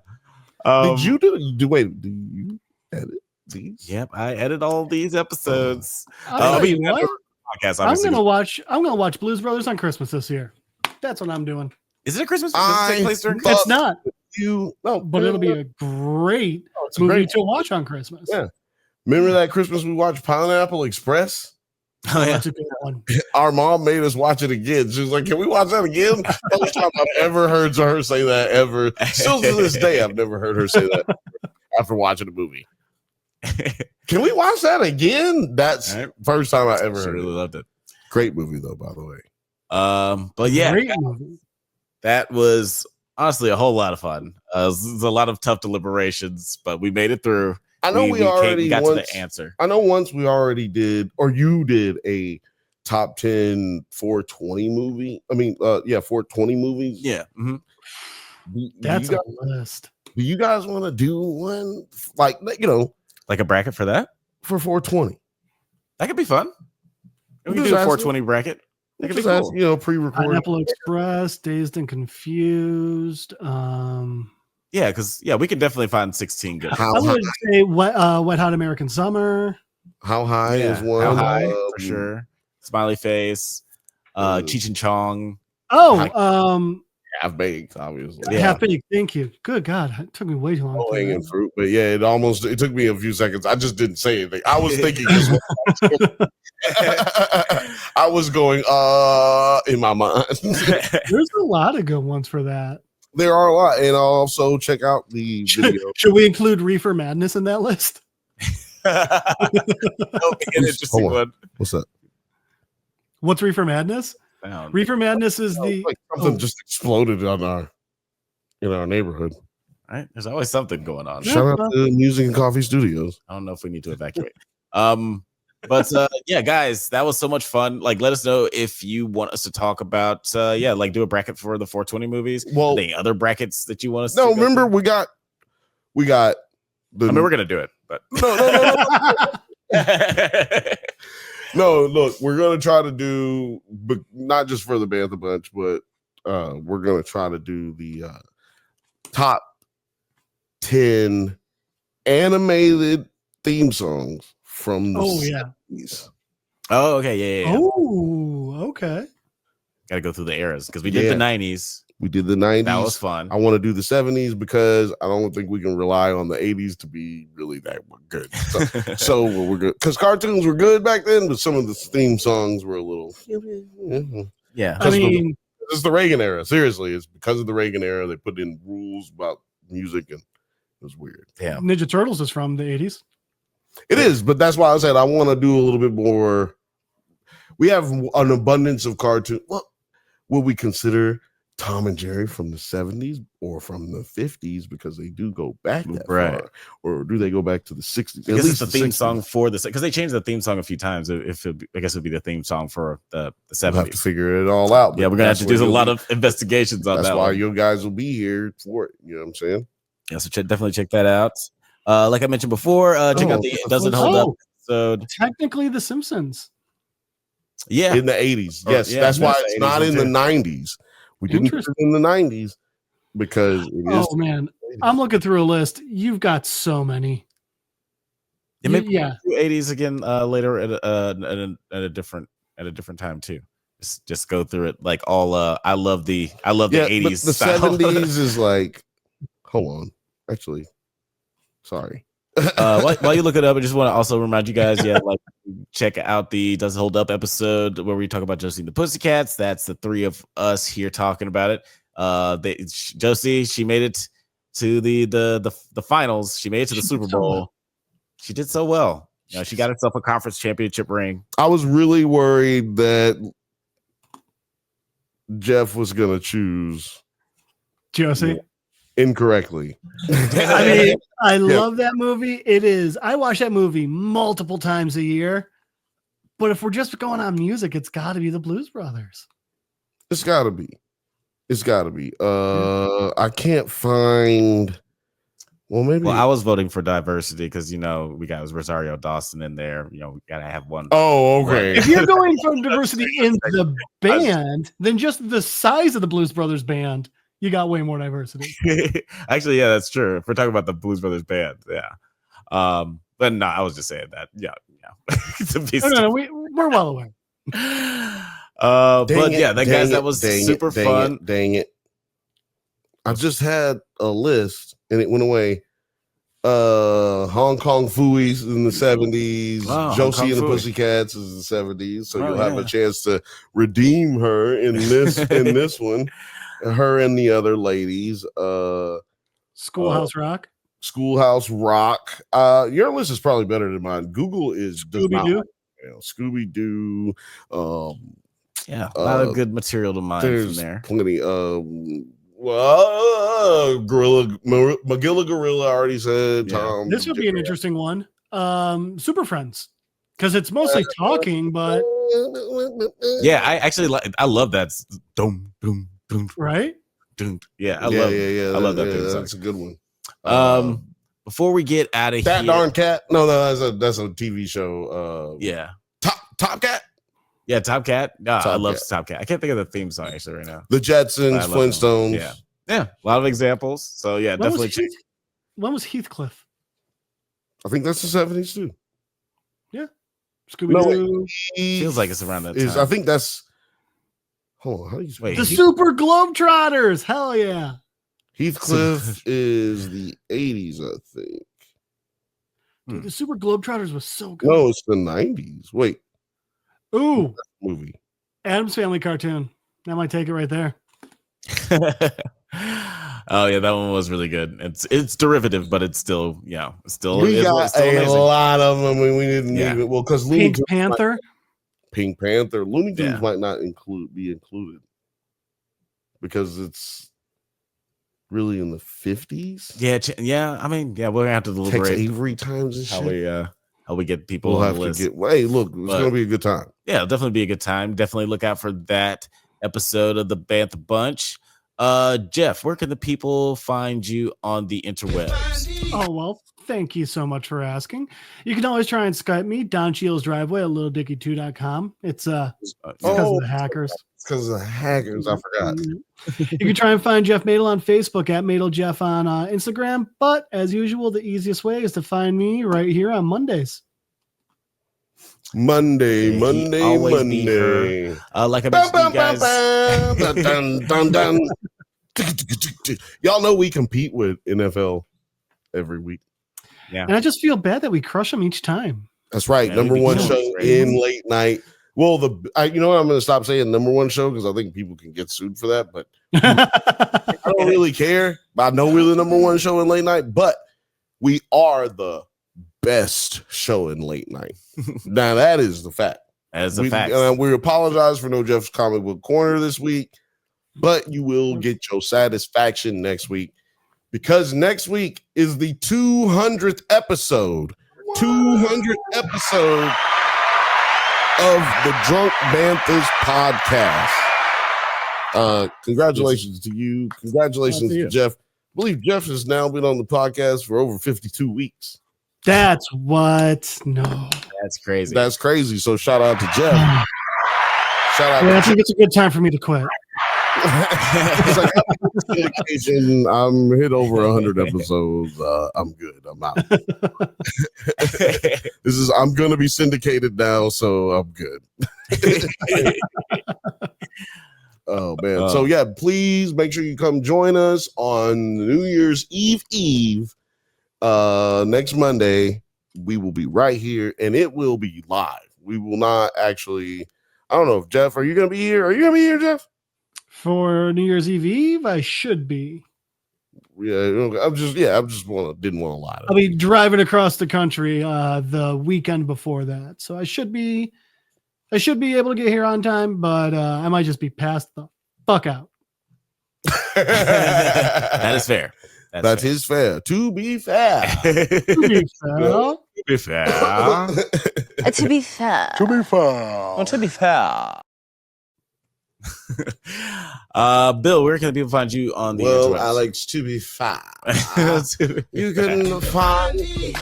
Did you wait? Do you edit these? Yep, I edit all these episodes. Podcast, I'm gonna watch Blues Brothers on Christmas this year. That's what I'm doing. Is it a Christmas? Does it take place during It's not. But it'll be a great movie to watch on Christmas. Yeah. Remember that Christmas we watched Pineapple Express? Oh, yeah. That's a good one. Our mom made us watch it again. She was like, "Can we watch that again?" First time I've ever heard her say that ever. Still to this day, I've never heard her say that after watching the movie. Can we watch that again? That's first time I ever heard. Really loved it. Great movie though, by the way. But yeah, great movie. That was honestly a whole lot of fun. There's a lot of tough deliberations, but we made it through. I know we already got to the answer. I know once we already did, or you did a top 10 420 movie. I mean, 420 movies. Yeah. Mm-hmm. That's a list. Do you guys want to do one like a bracket for that? For 420. That could be fun. We can do a 420 bracket. That could be cool. Pre-recorded. Pineapple Express, Dazed and Confused. Yeah, because we could definitely find 16 good. I would say Wet Hot American Summer. How High is one. How High for sure. Smiley Face. Cheech and Chong. Half Baked, obviously. Half Baked, thank you. Good God, it took me way too long. Low hanging fruit, but yeah, it took me a few seconds. I just didn't say anything. I was thinking I was going in my mind. There's a lot of good ones for that. There are a lot, and I'll also check out the video. Should we include Reefer Madness in that list? Interesting one. What's that? What's Reefer Madness? Reefer Madness is something just exploded in our neighborhood. Right? There's always something going on. Shout out to Music and Coffee Studios. I don't know if we need to evacuate. But guys, that was so much fun. Like, let us know if you want us to talk about do a bracket for the 420 movies. Well, any other brackets that you want us to remember we got the we're gonna do it, but no, look, we're gonna try to do, but not just for the Bantha Bunch, but we're gonna try to do the top 10 animated theme songs from the 70s. Oh, okay, yeah. Oh, okay. Got to go through the eras because we did the 90s. We did the 90s. That was fun. I want to do the 70s because I don't think we can rely on the 80s to be really that good. So we're good because cartoons were good back then, but some of the theme songs were a little. Yeah, I mean, it's the Reagan era. Seriously, it's because of the Reagan era. They put in rules about music, and it was weird. Yeah, Ninja Turtles is from the 80s. It is, but that's why I said I want to do a little bit more. We have an abundance of cartoons. Well, would we consider Tom and Jerry from the 70s or from the 50s because they do go back that far, or do they go back to the 60s? At least it's the theme song for this, because they changed the theme song a few times. I guess it'd be the theme song for the 70s. We'll have to figure it all out. Yeah, we're gonna have to do a lot of investigations on that. That's why you guys will be here for it. You know what I'm saying? Yeah, so definitely check that out. Like I mentioned before, check out the Doesn't Hold Up episode. Technically, The Simpsons. Yeah, in the 80s. Yes, that's why it's not in the 90s. We didn't put it in the 90s because it is. Oh man, I'm looking through a list. You've got so many. Yeah, 80s again later at a different time too. Just go through it like all. I love the 80s. The style. 70s is like. Hold on, actually, sorry. While you look it up, I just want to also remind you guys, check out the Doesn't Hold Up episode where we talk about Josie and the Pussycats. That's the three of us here talking about it. Josie, she made it to the finals. She made it to the Super Bowl. She did so well. She got herself a conference championship ring. I was really worried that Jeff was gonna choose Josie. incorrectly. I mean, I love that movie. It is. I watch that movie multiple times a year. But if we're just going on music, it's got to be the Blues Brothers. It's got to be. I can't find. Well, maybe. Well, I was voting for diversity because we got Rosario Dawson in there. We gotta have one. Oh, okay. If you're going for diversity in the band, then just the size of the Blues Brothers band, you got way more diversity. Actually, yeah, that's true. If we're talking about the Blues Brothers band, yeah. But no, I was just saying that. Yeah. No, we're well aware. But that was super fun. Dang it. I just had a list and it went away. Hong Kong Phooey's in the 70s. Wow, Josie and the Pussycats is the 70s. So you'll have a chance to redeem her in this one. Her and the other ladies. Schoolhouse Rock. Schoolhouse Rock. Your list is probably better than mine. Google is Scooby-Doo. Scooby-Doo. Yeah, a lot of good material to mine from there. Plenty of Magilla Gorilla already said. Yeah. Tom. This would be an interesting one. Super Friends. Because it's mostly talking, but yeah, I love that. Doom, doom, doom, right? Doom. Yeah, I love that thing. That's a good one. Before we get out of here, That Darn Cat. No, that's a TV show. Yeah, Top Cat. Yeah, Top Cat. I love Cat. Top Cat. I can't think of the theme song actually right now. The Jetsons, Flintstones. Yeah, a lot of examples. So yeah, definitely. When was Heathcliff? I think that's the 70s too. Yeah, Scooby-Doo. Feels like it's around that time. I think that's. Hold on, how do you Wait, the Super Globetrotters. Hell yeah. Heathcliff is the 80s, I think. Dude, the Super Globetrotters was so good. No, it's the 90s. Wait. Ooh, movie. Addams Family cartoon. That might take it right there. Oh yeah, that one was really good. It's derivative, but it's still We got amazing. lot of them. I mean, we didn't even because Pink Panther. Pink Panther. Looney Tunes might not be included because it's really in the 50s. Yeah. I mean, we're gonna have to deliberate Avery times and shit. How we get people We'll on have the list. to get. Hey, look, it's gonna be a good time. Yeah, it'll definitely be a good time. Definitely look out for that episode of the Bantha Bunch. Jeff, where can the people find you on the interwebs? Oh, well, thank you so much for asking. You can always try and Skype me, Don Shields Driveway at littledickie2.com. It's because of the hackers. It's because of the hackers. I forgot. You can try and find Jeff Madel on Facebook at MadelJeff on Instagram. But as usual, the easiest way is to find me right here on Mondays. Monday. Like I mentioned, you guys. Y'all know we compete with NFL every week. Yeah, and I just feel bad that we crush them each time. That's right. Yeah, number one show in late night. Well, you know what? I'm going to stop saying number one show because I think people can get sued for that. But I don't really care. I know we're the number one show in late night, but we are the best show in late night. Now that is the fact. As a fact. We apologize for no Jeff's Comic Book Corner this week, but you will get your satisfaction next week because next week is the 200th episode. 200th episode of the Drunk Banthas podcast. Congratulations to you. Congratulations to Jeff. I believe Jeff has now been on the podcast for over 52 weeks. That's what? No. That's crazy. That's crazy. So shout out to Jeff. I think it's a good time for me to quit. It's like, I'm hit over 100 episodes. I'm good. I'm out. I'm gonna be syndicated now, so I'm good. Oh man. So yeah, please make sure you come join us on New Year's Eve. Next Monday, we will be right here and it will be live. We will not actually. I don't know if Jeff, are you gonna be here? Are you gonna be here, Jeff? For New Year's Eve, I should be. Yeah, didn't want to lie. I'll be driving across the country the weekend before that, so I should be able to get here on time, but I might just be past the fuck out. That is fair. That is fair. To be fair. To be fair. To be fair. To be fair. To be fair. To be fair. Bill, where can people find you on the Well, interwebs? Alex, to be fair, you can find me.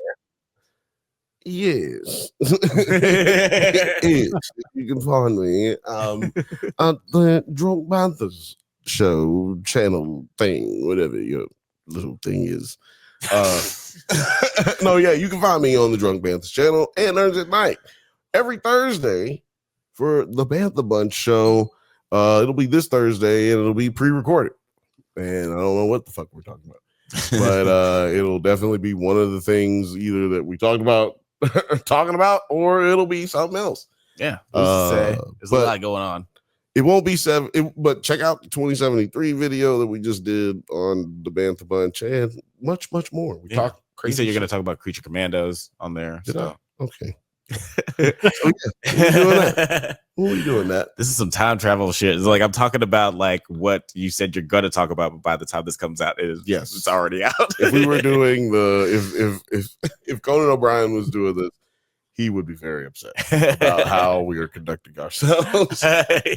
Yes. Yes. You can find me at the Drunk Banthas show channel thing, whatever your little thing is. No, yeah, you can find me on the Drunk Banthas channel and Earns at Night every Thursday for the Bantha Bunch show. It'll be this Thursday and it'll be pre-recorded. And I don't know what the fuck we're talking about. But it'll definitely be one of the things either that we talked about or it'll be something else. Yeah. There's a lot going on. It won't be but check out the 2073 video that we just did on the Bantha Bunch and much more. We talk crazy. You said you're going to talk about Creature Commandos on there. Did so. I? Okay. What are we doing that? This is some time travel shit. It's like I'm talking about like what you said you're going to talk about, but by the time this comes out, it's already out. If we were doing if Conan O'Brien was doing this, he would be very upset about how we are conducting ourselves.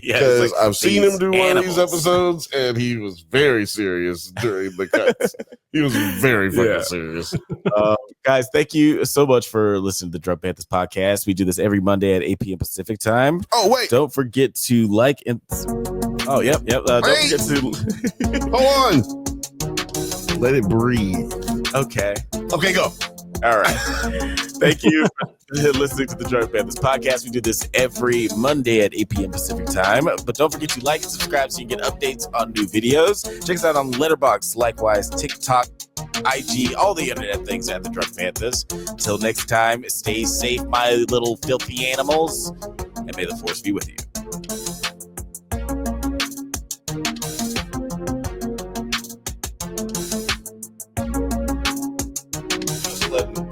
Because I've seen him do one of these episodes, and he was very serious during the cuts. He was very fucking serious. Guys, thank you so much for listening to the Drunk Banthas podcast. We do this every Monday at 8 p.m. Pacific time. Oh, wait. Don't forget to like and... Oh, yep. Don't forget to... Hold on. Let it breathe. Okay, go. All right. Thank you for listening to the Drunk Banthas podcast. We do this every Monday at 8 p.m. Pacific time. But don't forget to like and subscribe so you get updates on new videos. Check us out on Letterboxd, likewise TikTok, IG, all the internet things at the Drunk Banthas. Until next time, stay safe, my little filthy animals, and may the force be with you. Just letting